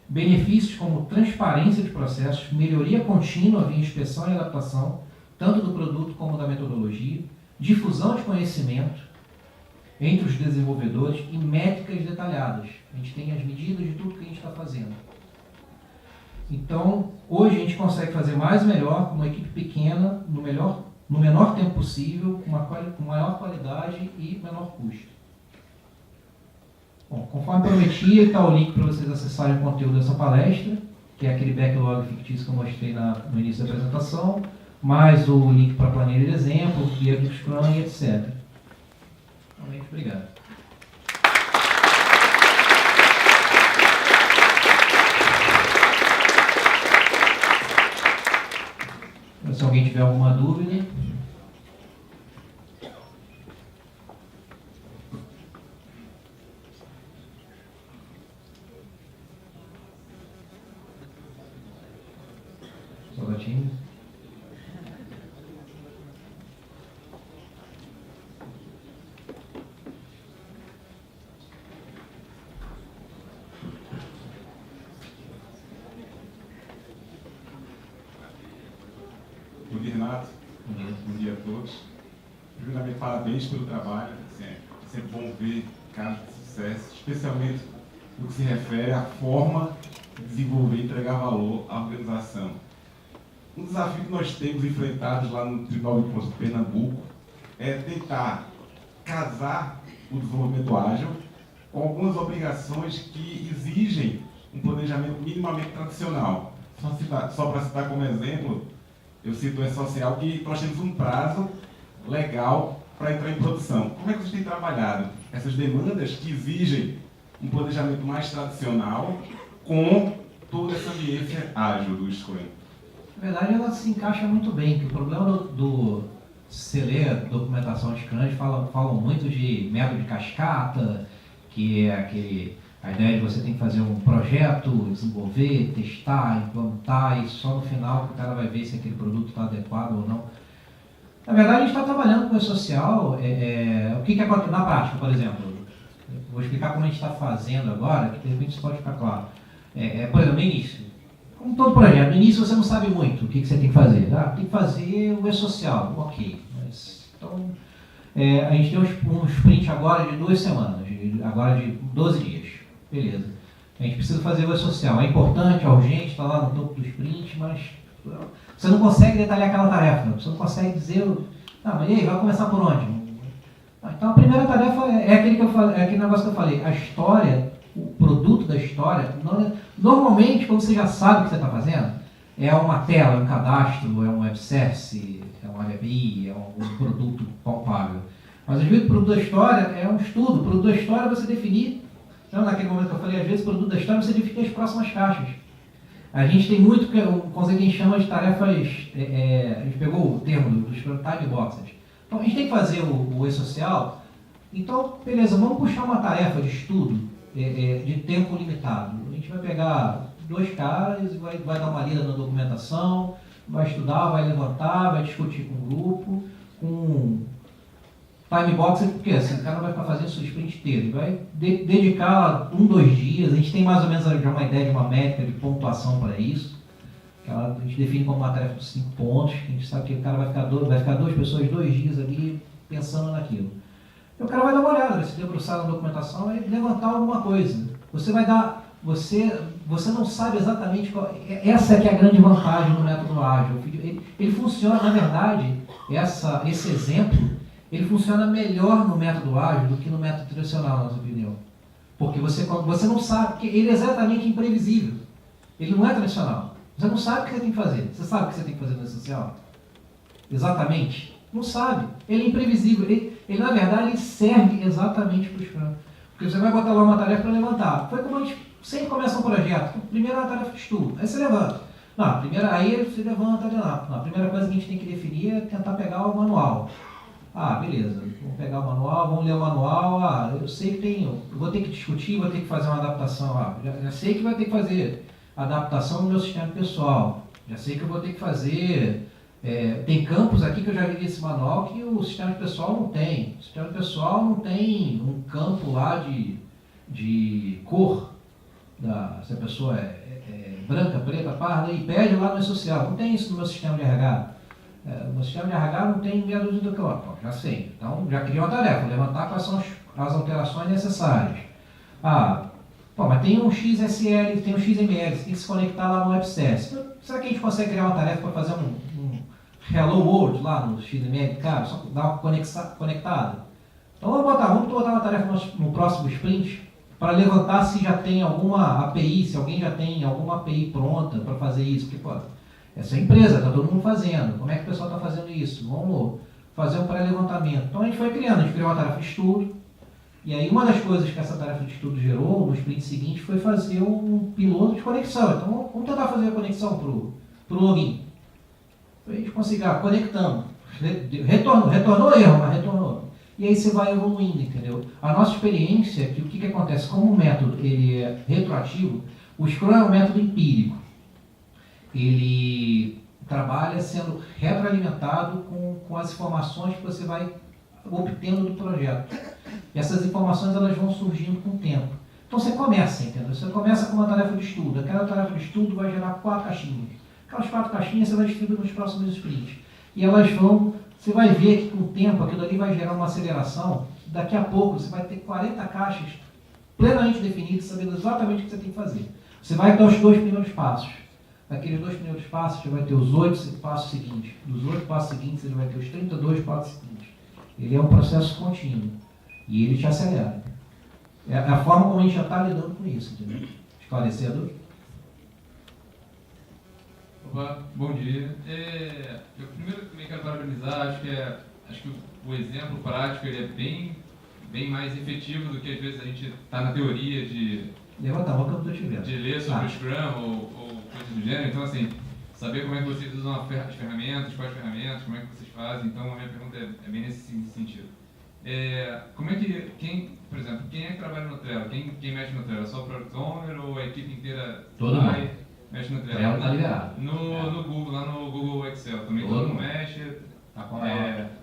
benefícios como transparência de processos, melhoria contínua via inspeção e adaptação, tanto do produto como da metodologia, difusão de conhecimento entre os desenvolvedores e métricas detalhadas. A gente tem as medidas de tudo que a gente está fazendo. Então, hoje a gente consegue fazer mais e melhor com uma equipe pequena, no menor tempo possível, com maior qualidade e menor custo. Bom, conforme prometi, está o link para vocês acessarem o conteúdo dessa palestra, que é aquele backlog fictício que eu mostrei no início da apresentação, mais o link para a planilha de exemplo, guia do Scrum e etc. Realmente, obrigado. Se alguém tiver alguma dúvida. Salvatinho. Bom dia, Renato. Bom dia a todos. Primeiramente, parabéns pelo trabalho. É sempre bom ver casos de sucesso, especialmente no que se refere à forma de desenvolver e entregar valor à organização. Um desafio que nós temos enfrentado lá no Tribunal de Contas de Pernambuco é tentar casar o desenvolvimento ágil com algumas obrigações que exigem um planejamento minimamente tradicional. Só para citar como exemplo, eu cito o E-Social, que nós temos um prazo legal para entrar em produção. Como é que vocês têm trabalhado essas demandas que exigem um planejamento mais tradicional com toda essa ambiência ágil do Scrum? Na verdade, ela se encaixa muito bem, que o problema se ler documentação de Scrum, falam muito de método de cascata, que é a ideia de você tem que fazer um projeto, desenvolver, testar, implantar, e só no final que o cara vai ver se aquele produto está adequado ou não. Na verdade, a gente está trabalhando com o social. O que acontece na prática, por exemplo? Vou explicar como a gente está fazendo agora, que de repente isso pode ficar claro. Por exemplo, no início, como todo projeto, no início você não sabe muito o que você tem que fazer. Tem que fazer o E-Social, ok. Então, a gente tem um sprint agora de 2 semanas, agora de 12 dias. Beleza. A gente precisa fazer o E-Social. É importante, é urgente, está lá no topo do sprint, mas você não consegue detalhar aquela tarefa. Você não consegue dizer, mas e aí, vai começar por onde? Então a primeira tarefa é aquele negócio que eu falei. A história, o produto da história, normalmente, quando você já sabe o que você está fazendo, é uma tela, é um cadastro, é um web service, é um API, é um produto palpável. Mas às vezes o produto da história é um estudo. O produto da história é você definir Então, naquele momento que eu falei, às vezes o produto da história você define as próximas caixas. A gente tem muito que o conceito que a gente chama de tarefas, a gente pegou o termo dos time boxes. Então a gente tem que fazer o E-Social, então beleza, vamos puxar uma tarefa de estudo de tempo limitado. A gente vai pegar 2 caras e vai dar uma lida na documentação, vai estudar, vai levantar, vai discutir com o grupo, com time boxes, porque assim, o cara vai ficar fazendo sua sprint inteira, ele vai dedicar 1, 2 dias, a gente tem mais ou menos já uma ideia de uma métrica de pontuação para isso, que a gente define como uma tarefa de 5 pontos, a gente sabe que o cara vai ficar 2 pessoas 2 dias ali pensando naquilo. E o cara vai dar uma olhada, vai se debruçar na documentação e levantar alguma coisa. Você vai dar, você não sabe exatamente qual, essa é que é a grande vantagem do método ágil. Ele funciona, na verdade, esse exemplo, ele funciona melhor no método ágil do que no método tradicional, na nossa opinião. Porque você não sabe, porque ele é exatamente imprevisível. Ele não é tradicional. Você não sabe o que você tem que fazer. Você sabe o que você tem que fazer no essencial? Exatamente. Não sabe. Ele é imprevisível. Ele na verdade, ele serve exatamente para o Scrum. Porque você vai botar lá uma tarefa para levantar. Foi como a gente sempre começa um projeto. Primeiro é uma tarefa de estudo. Aí você levanta. Aí você levanta. A primeira coisa que a gente tem que definir é tentar pegar o manual. Beleza, vamos pegar o manual, vamos ler o manual, eu sei que eu vou ter que discutir, vou ter que fazer uma adaptação, já sei que vai ter que fazer adaptação no meu sistema pessoal, já sei que eu vou ter que fazer, tem campos aqui que eu já li nesse manual que o sistema pessoal não tem, o sistema pessoal não tem um campo lá de cor, se a pessoa é branca, preta, parda, e pede lá no social, não tem isso no meu sistema de RH. No sistema de RH não tem meia dúzia do que eu já sei. Então, já criei uma tarefa, levantar quais são as alterações necessárias. Mas tem um XSL, tem um XML, você tem que se conectar lá no WebStess. Será que a gente consegue criar uma tarefa para fazer um Hello World lá no XML? Cara, só dar uma conectada? Então, vamos botar uma tarefa no próximo sprint para levantar se já tem alguma API, se alguém já tem alguma API pronta para fazer isso. Porque, essa é a empresa, está todo mundo fazendo. Como é que o pessoal está fazendo isso? Vamos fazer um pré-levantamento. Então a gente foi criando, a gente criou uma tarefa de estudo. E aí uma das coisas que essa tarefa de estudo gerou no sprint seguinte foi fazer um piloto de conexão. Então vamos tentar fazer a conexão para o login. Para a gente conseguir, conectando. Retornou erro, mas retornou. E aí você vai evoluindo, entendeu? A nossa experiência, o que acontece? Como o método ele é retroativo, o Scrum é um método empírico. Ele trabalha sendo retroalimentado com as informações que você vai obtendo do projeto. E essas informações elas vão surgindo com o tempo. Então você começa, entendeu? Você começa com uma tarefa de estudo. Aquela tarefa de estudo vai gerar 4 caixinhas. Aquelas 4 caixinhas você vai distribuir nos próximos sprints. E elas você vai ver que com o tempo aquilo ali vai gerar uma aceleração. Daqui a pouco você vai ter 40 caixas plenamente definidas, sabendo exatamente o que você tem que fazer. Você vai dar os 2 primeiros passos. Naqueles 2 primeiros passos, você vai ter os 8 passos seguintes. Dos 8 passos seguintes, você vai ter os 32 passos seguintes. Ele é um processo contínuo. E ele te acelera. É a forma como a gente já está lidando com isso, entendeu? Esclarecedor? Opa, bom dia. Eu primeiro também quero parabenizar, acho que o exemplo prático ele é bem mais efetivo do que às vezes a gente está na teoria de Levanta a mão que eu estou te vendo. De ler sobre o Scrum ou coisas do gênero. Então, assim, saber como é que vocês usam as ferramentas, quais ferramentas, como é que vocês fazem. Então, a minha pergunta é bem nesse sentido. Como é que, por exemplo, quem é que trabalha no Trello? Quem mexe no Trello? É só o Product Owner ou a equipe inteira mexe no Trello? Trello está liberado. No Google, lá no Google Excel também todo mundo mexe.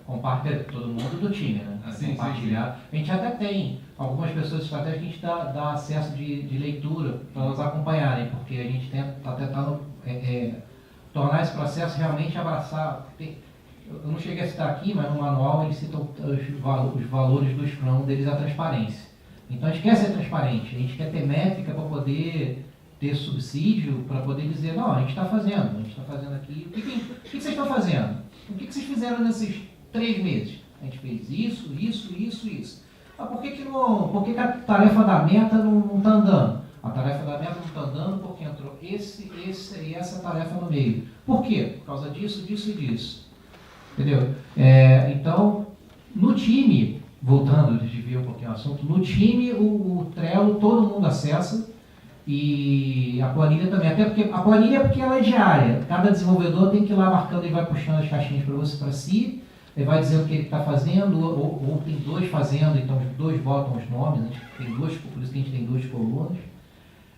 Compartilha todo mundo do time, né? Compartilhar. Sim. A gente até tem algumas pessoas estratégicas que a gente dá acesso de leitura para elas acompanharem, porque a gente está tentando tornar esse processo realmente abraçar. Eu não cheguei a citar aqui, mas no manual eles citam os valores do Scrum, deles a transparência. Então a gente quer ser transparente, a gente quer ter métrica para poder ter subsídio, para poder dizer, não, a gente está fazendo aqui. O que vocês estão fazendo? O que vocês fizeram nesses 3 meses? A gente fez isso. Por que a tarefa da meta não está andando? A tarefa da meta não está andando porque entrou esse e essa tarefa no meio. Por quê? Por causa disso e disso. Entendeu? Então, no time, voltando, desvia um pouquinho o assunto, no time o Trello todo mundo acessa e a planilha também, até porque a planilha é porque ela é diária, cada desenvolvedor tem que ir lá marcando, ele vai puxando as caixinhas para você, para si, ele vai dizer o que ele está fazendo, ou tem dois fazendo, então os dois botam os nomes, né? Tem duas, por isso que a gente tem duas colunas.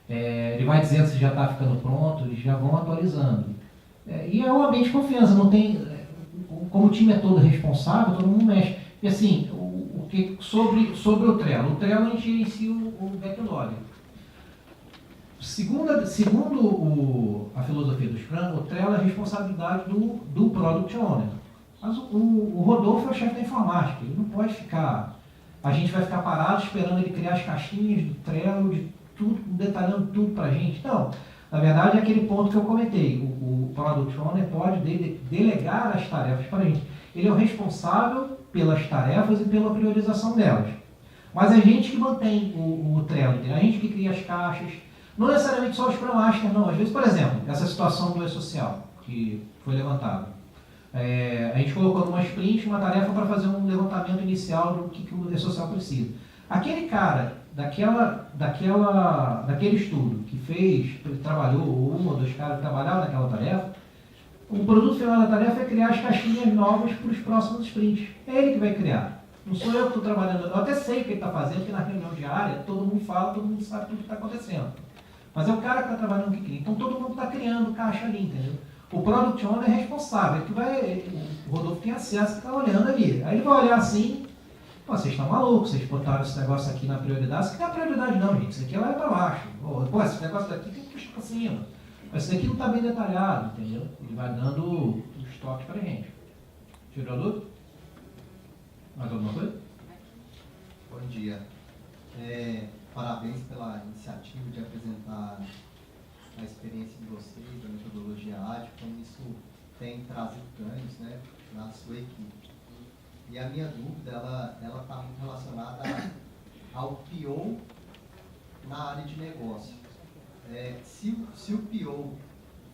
Ele vai dizendo se já está ficando pronto, eles já vão atualizando. E é um ambiente de confiança, não tem, como o time é todo responsável, todo mundo mexe. E assim, sobre o Trello a gente gerencia o backlog. Segundo a filosofia do Scrum, o Trello é responsabilidade do Product Owner. Mas o Rodolfo é o chefe da informática, ele não pode ficar... A gente vai ficar parado esperando ele criar as caixinhas do Trello, de tudo, detalhando tudo para a gente. Não, na verdade é aquele ponto que eu comentei. O Product Owner pode delegar as tarefas para a gente. Ele é o responsável pelas tarefas e pela priorização delas. Mas é a gente que mantém o Trello, a gente que cria as caixas. Não necessariamente só o Scrum Master, não. Às vezes, por exemplo, essa situação do E-Social, que foi levantada. A gente colocou numa sprint uma tarefa para fazer um levantamento inicial do que o E-Social precisa. Aquele cara, daquele estudo que fez, trabalhou, ou um ou dois caras que trabalharam naquela tarefa, o produto final da tarefa é criar as caixinhas novas para os próximos sprints. É ele que vai criar. Não sou eu que estou trabalhando. Eu até sei o que ele está fazendo, porque na reunião diária todo mundo fala, todo mundo sabe tudo que está acontecendo. Mas é o cara que está trabalhando que cria. Então todo mundo está criando caixa ali, entendeu? O Product Owner é responsável, o Rodolfo tem acesso, está olhando ali. Aí ele vai olhar assim, pô, vocês estão malucos, vocês botaram esse negócio aqui na prioridade. Isso aqui não é prioridade não, gente, isso aqui lá é para baixo. Pô, esse negócio daqui tem que puxar para cima. Mas isso daqui não está bem detalhado, entendeu? Ele vai dando os toques para a gente. Tirou a dúvida? Mais alguma coisa? Bom dia. Parabéns pela iniciativa de apresentar a experiência de vocês, da metodologia ágil, como isso tem trazido ganhos, né, na sua equipe. E a minha dúvida, ela está muito relacionada ao PO na área de negócio. Se o PO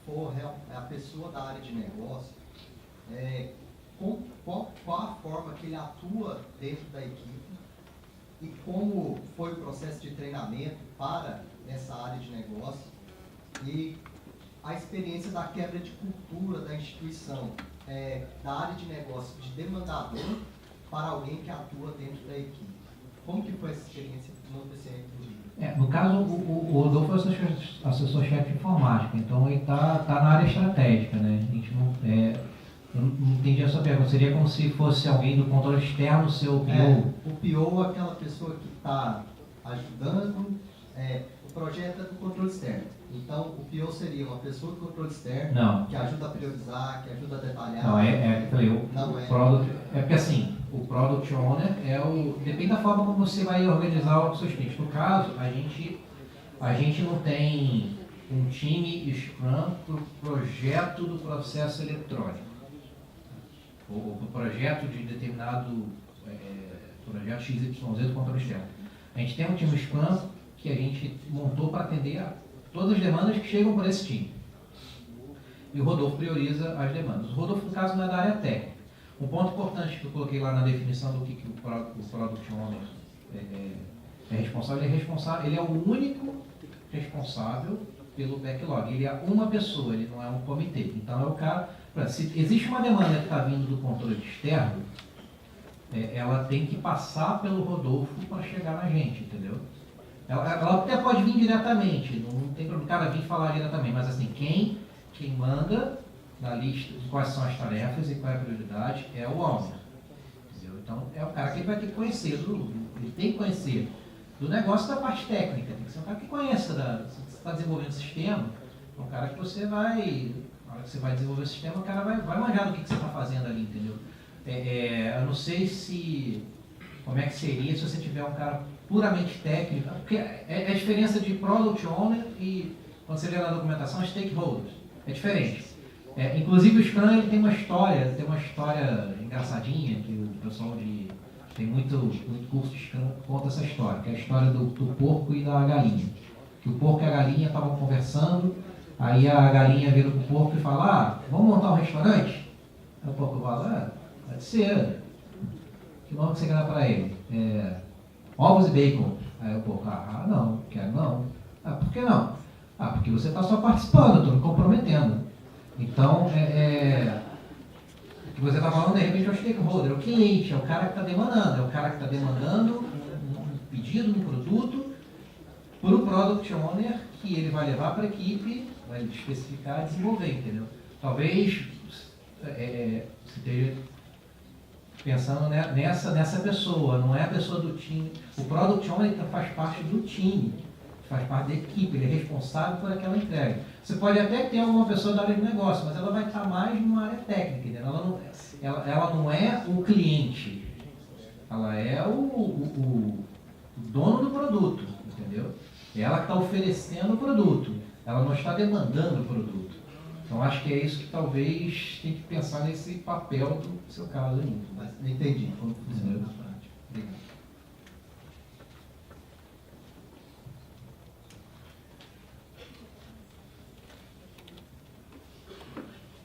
for a pessoa da área de negócio, qual a forma que ele atua dentro da equipe e como foi o processo de treinamento para essa área de negócio e a experiência da quebra de cultura da instituição, da área de negócio de demandador para alguém que atua dentro da equipe. Como que foi essa experiência no PCM do Rio? No caso, o Rodolfo é assessor-chefe de informática, então ele está na área estratégica, né? A gente eu não entendi a sua pergunta. Seria como se fosse alguém do controle externo, seu PO? O PO é aquela pessoa que está ajudando, o projeto é do controle externo. Então, o PO seria uma pessoa do controle externo Não. que ajuda a priorizar, que ajuda a detalhar. Não, porque assim, o Product Owner depende da forma como você vai organizar os seus times. No caso, a gente não tem um time Scrum para o projeto do processo eletrônico. Ou para o projeto de determinado projeto XYZ do controle externo. A gente tem um time Scrum que a gente montou para atender a todas as demandas que chegam por esse time. E o Rodolfo prioriza as demandas. O Rodolfo, no caso, não é da área técnica. Um ponto importante que eu coloquei lá na definição do que o Product Owner é responsável, ele é o único responsável pelo backlog. Ele é uma pessoa, ele não é um comitê. Então é o cara... Se existe uma demanda que está vindo do controle externo, ela tem que passar pelo Rodolfo para chegar na gente, entendeu? Ela até pode vir diretamente, não tem problema o cara vir falar diretamente, mas assim, quem manda na lista de quais são as tarefas e qual é a prioridade é o owner. Entendeu? Então é o cara que ele vai ter que conhecer, ele tem que conhecer do negócio da parte técnica, tem que ser um cara que conheça, se você está desenvolvendo sistema, é um cara que você vai, na hora que você vai desenvolver o sistema, o cara vai manjar do que você está fazendo ali, entendeu? Eu não sei como é que seria se você tiver um cara puramente técnico, porque é a diferença de Product Owner e, quando você vê na documentação, Stakeholders. É diferente. Inclusive o Scrum ele tem uma história engraçadinha, que o pessoal tem muito curso de Scrum conta essa história, que é a história do porco e da galinha. Que o porco e a galinha estavam conversando, aí a galinha vira pro porco e fala, vamos montar um restaurante? Aí o porco fala, pode ser. Que nome que você quer dar para ele? Ovos e bacon. Aí eu, pô, não, quero não. Por que não? Porque você está só participando, eu estou me comprometendo. Então, o que você está falando, de repente, é o stakeholder, é o cliente, é o cara que está demandando, um pedido, um produto, para o Product Owner, que ele vai levar para a equipe, vai especificar e desenvolver, entendeu? Talvez você esteja pensando nessa pessoa, não é a pessoa do time. O Product Owner faz parte do time, faz parte da equipe, ele é responsável por aquela entrega. Você pode até ter alguma pessoa da área de negócio, mas ela vai estar mais numa área técnica, entendeu? Ela não é o cliente, ela é o dono do produto, entendeu? É ela que está oferecendo o produto, ela não está demandando o produto. Então acho que é isso que talvez tem que pensar nesse papel do seu caso aí. Mas não entendi como funciona na prática. Obrigado.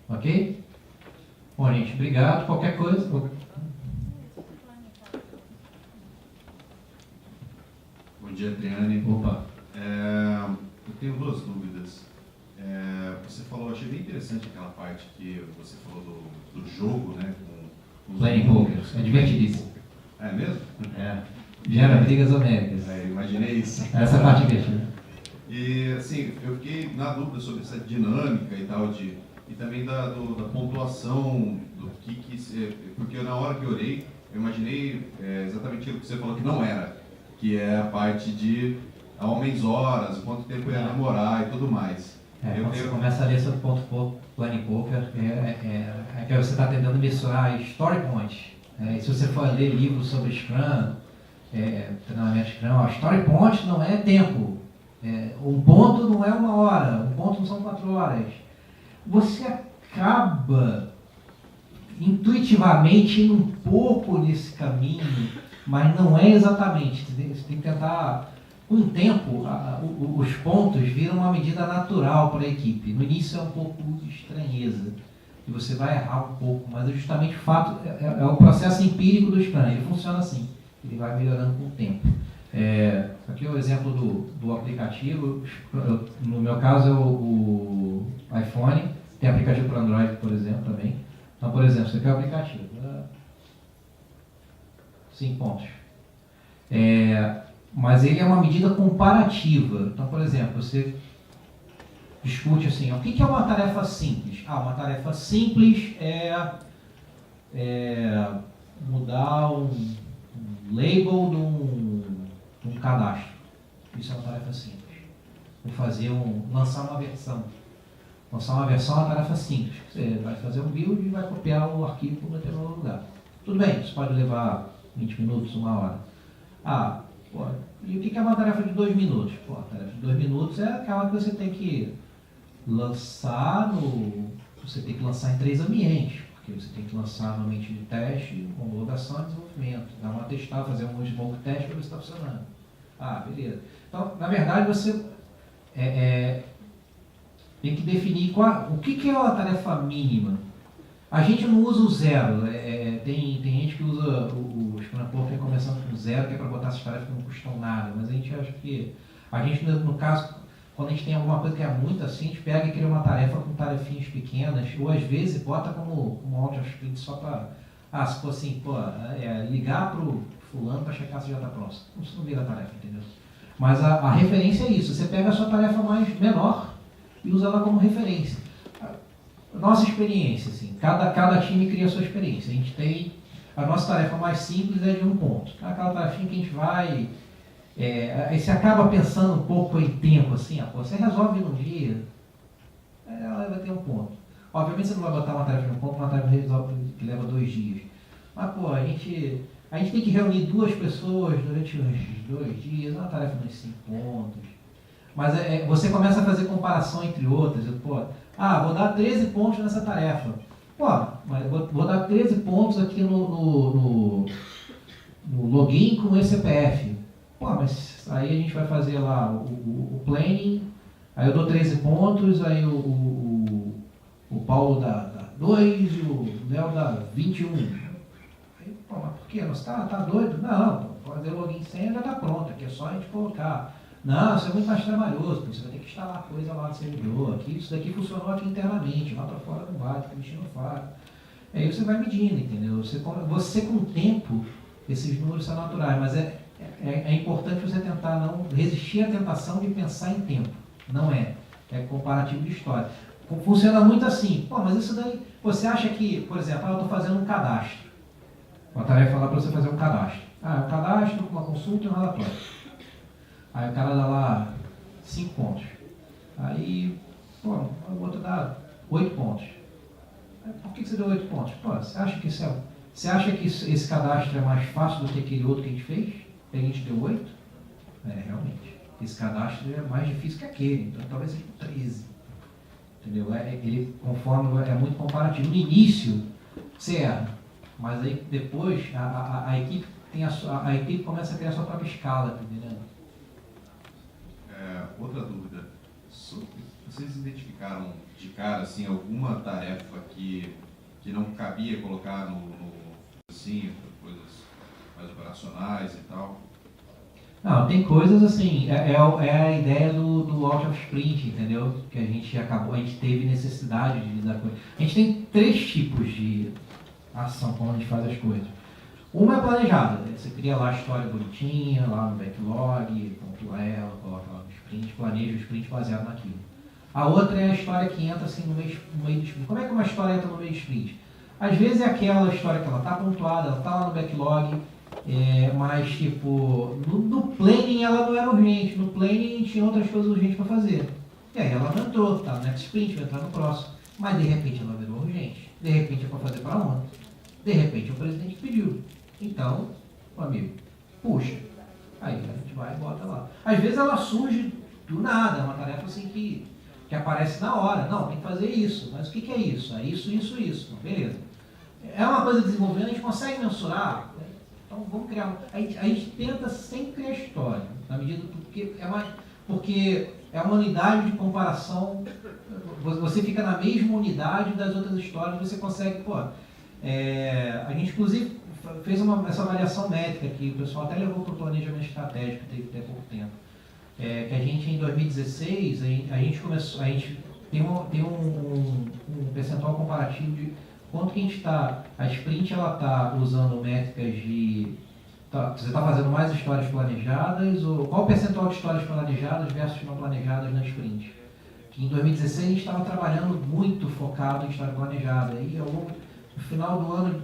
Ok? Bom, gente, obrigado. Qualquer coisa. Bom dia, Adriane. Opa. Eu tenho duas dúvidas. Você falou, achei bem interessante aquela parte que você falou do jogo, né? Com Planning Poker. É divertidíssimo. É mesmo? Gera brigas homéricas. Imaginei isso. Essa parte divertida. E, assim, eu fiquei na dúvida sobre essa dinâmica e tal, e também da pontuação, porque na hora que eu olhei, eu imaginei exatamente aquilo que você falou que não era, que é a parte de homens horas, quanto tempo ia demorar e tudo mais. Quando você começa a ler sobre Planning Poker, que você está tentando mensurar story point. E se você for ler livros sobre Scrum, treinamento Scrum, story point não é tempo. Um ponto não é 1 hora, um ponto não são 4 horas. Você acaba intuitivamente indo um pouco nesse caminho, mas não é exatamente. Você tem que tentar, com o tempo, os pontos viram uma medida natural para a equipe. No início é um pouco de estranheza, e você vai errar um pouco, mas é justamente o fato, é o processo empírico do Scrum, ele funciona assim, ele vai melhorando com o tempo. Aqui é o exemplo do aplicativo. No meu caso é o iPhone, tem aplicativo para Android, por exemplo, também. Então, por exemplo, você quer o aplicativo, 5 pontos. Mas ele é uma medida comparativa. Então, por exemplo, você discute assim, o que é uma tarefa simples? Uma tarefa simples é mudar um label de um cadastro. Isso é uma tarefa simples. Lançar uma versão. Lançar uma versão é uma tarefa simples. Você vai fazer um build e vai copiar o arquivo para um determinado lugar. Tudo bem, isso pode levar 20 minutos, 1 hora. E o que é uma tarefa de 2 minutos? A tarefa de 2 minutos é aquela que você tem que lançar você tem que lançar em 3 ambientes. Porque você tem que lançar no ambiente de teste, homologação e desenvolvimento. Dar uma testada, fazer um smoke test para ver se está funcionando. Beleza. Então, na verdade, você tem que definir o que é uma tarefa mínima. A gente não usa o 0. Tem gente que usa o Scrum Poker começando com 0, que é para botar essas tarefas que não custam nada. Mas a gente acha que... A gente, no caso, quando a gente tem alguma coisa que é muito assim, a gente pega e cria uma tarefa com tarefinhas pequenas, ou às vezes bota como audio sprint só para... se for assim, ligar para o fulano para checar se já está pronto. Isso não vira tarefa, entendeu? Mas a referência é isso. Você pega a sua tarefa mais menor e usa ela como referência. Nossa experiência, assim, cada time cria a sua experiência. A gente tem... A nossa tarefa mais simples é de 1 ponto. Aquela tarefinha que a gente vai... aí você acaba pensando um pouco em tempo, assim, você resolve num dia, ela vai ter 1 ponto. Obviamente você não vai botar uma tarefa de 1 ponto, uma tarefa que leva 2 dias. Mas, a gente tem que reunir 2 pessoas durante uns 2 dias, uma tarefa de 5 pontos. Mas você começa a fazer comparação entre outras. Vou dar 13 pontos nessa tarefa. Mas vou dar 13 pontos aqui no login com esse CPF. Mas aí a gente vai fazer lá o planning, aí eu dou 13 pontos, aí o Paulo dá 2 e o Léo dá 21. Aí Pô, mas por quê? Você tá doido? Não, fazer login e senha já está pronto, aqui é só a gente colocar. Não, isso é muito mais trabalhoso, você vai ter que instalar coisa lá no servidor, aqui, isso daqui funcionou aqui internamente, lá para fora não vai, tem que mexer no faro. Aí você vai medindo, entendeu? Você com o tempo, esses números são naturais, mas é importante você tentar não resistir à tentação de pensar em tempo. Não é. É comparativo de história. Funciona muito assim. Pô, mas isso daí, você acha que, por exemplo, eu estou fazendo um cadastro. A tarefa lá para você fazer um cadastro. Um cadastro, uma consulta e um relatório. Aí o cara dá lá 5 pontos. Aí, pô, o outro dá 8 pontos. Aí, por que você deu 8 pontos? Pô, você acha que esse cadastro é mais fácil do que aquele outro que a gente fez? Que a gente deu 8? Realmente. Esse cadastro é mais difícil que aquele, então talvez seja 13. Entendeu? Ele, conforme, é muito comparativo. No início, você erra, mas aí depois a equipe a equipe começa a criar a sua própria escala, tá entendendo? Outra dúvida. Vocês identificaram de cara assim, alguma tarefa que não cabia colocar no assim, coisas mais operacionais e tal? Não, tem coisas assim, é a ideia do out of sprint, entendeu? Que a gente teve necessidade de lidar com. A gente tem 3 tipos de ação quando a gente faz as coisas. Uma é planejada, você cria lá a história bonitinha, lá no backlog, pontua ela, coloca lá no sprint, planeja o sprint baseado naquilo. A outra é a história que entra assim no meio do sprint. Como é que uma história entra no meio do sprint? Às vezes é aquela história que ela está pontuada, ela está lá no backlog, mas tipo, no planning ela não era urgente, no planning tinha outras coisas urgentes para fazer. E aí ela não entrou, tá no next sprint, vai entrar no próximo. Mas de repente ela virou urgente, de repente é para fazer para ontem, de repente o presidente pediu. Então, amigo, puxa, aí a gente vai e bota lá. Às vezes ela surge do nada, é uma tarefa assim que aparece na hora. Não, tem que fazer isso, mas o que é isso? É isso. Beleza. É uma coisa desenvolvendo, a gente consegue mensurar. Então vamos criar. A gente tenta sempre criar história, na medida porque é uma unidade de comparação. Você fica na mesma unidade das outras histórias, você consegue, a gente inclusive fez essa avaliação métrica que o pessoal até levou para o planejamento estratégico, teve até pouco tempo. Que a gente em 2016 a gente tem um percentual comparativo de quanto que a gente está. A sprint ela está usando métricas de. Você está fazendo mais histórias planejadas, ou qual o percentual de histórias planejadas versus não planejadas na sprint? Que em 2016 a gente estava trabalhando muito focado em história planejada. E no final do ano,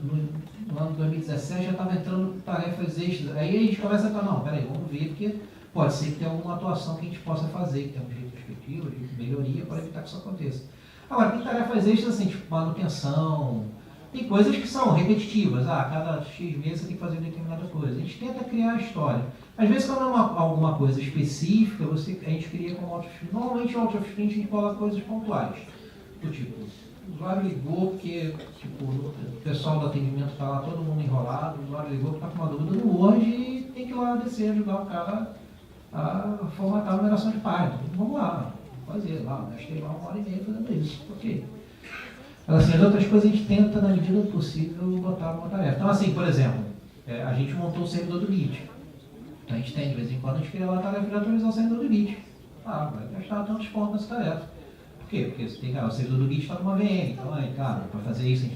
no ano de 2017, já estava entrando tarefas extras. Aí a gente começa a falar, não, peraí, vamos ver, porque pode ser que tenha alguma atuação que a gente possa fazer, que tenha um jeito perspectiva, de melhoria para evitar que isso aconteça. Agora, tem tarefas extras assim, tipo manutenção, tem coisas que são repetitivas. Cada X meses você tem que fazer determinada coisa. A gente tenta criar a história. Às vezes, quando é alguma coisa específica, a gente cria como out of sprint. Normalmente, o out of sprint a gente coloca coisas pontuais. Do tipo, o usuário ligou porque o pessoal do atendimento está lá, todo mundo enrolado, o usuário ligou porque está com uma dúvida no Word e tem que ir lá descer, ajudar o cara a formatar a numeração de página. Então, vamos lá, fazer lá, gastei lá 1h30 fazendo isso, ok. Então, assim, as outras coisas a gente tenta, na medida do possível, botar uma tarefa. Então, assim, por exemplo, a gente montou o servidor do Git. Então, a gente tem, de vez em quando, a gente cria lá a tarefa de atualizar o servidor do Git. Vai gastar tantos pontos nessa tarefa. Por quê? Porque você tem, o servidor do Git está numa VM. Então, para fazer isso,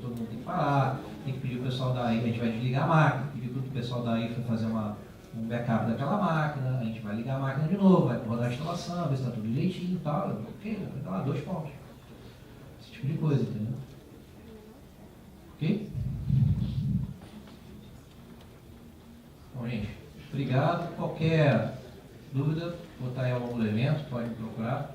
todo mundo tem que parar, tem que pedir o pessoal da IFA, a gente vai desligar a máquina, pedir para o pessoal da IFA fazer um backup daquela máquina, a gente vai ligar a máquina de novo, vai rodar a instalação, ver se está tudo direitinho e tal. Ok? Vai dar lá 2 pontos. Esse tipo de coisa, entendeu? Ok? Bom, gente, obrigado. Qualquer dúvida, vou estar aí ao longo do evento, pode me procurar.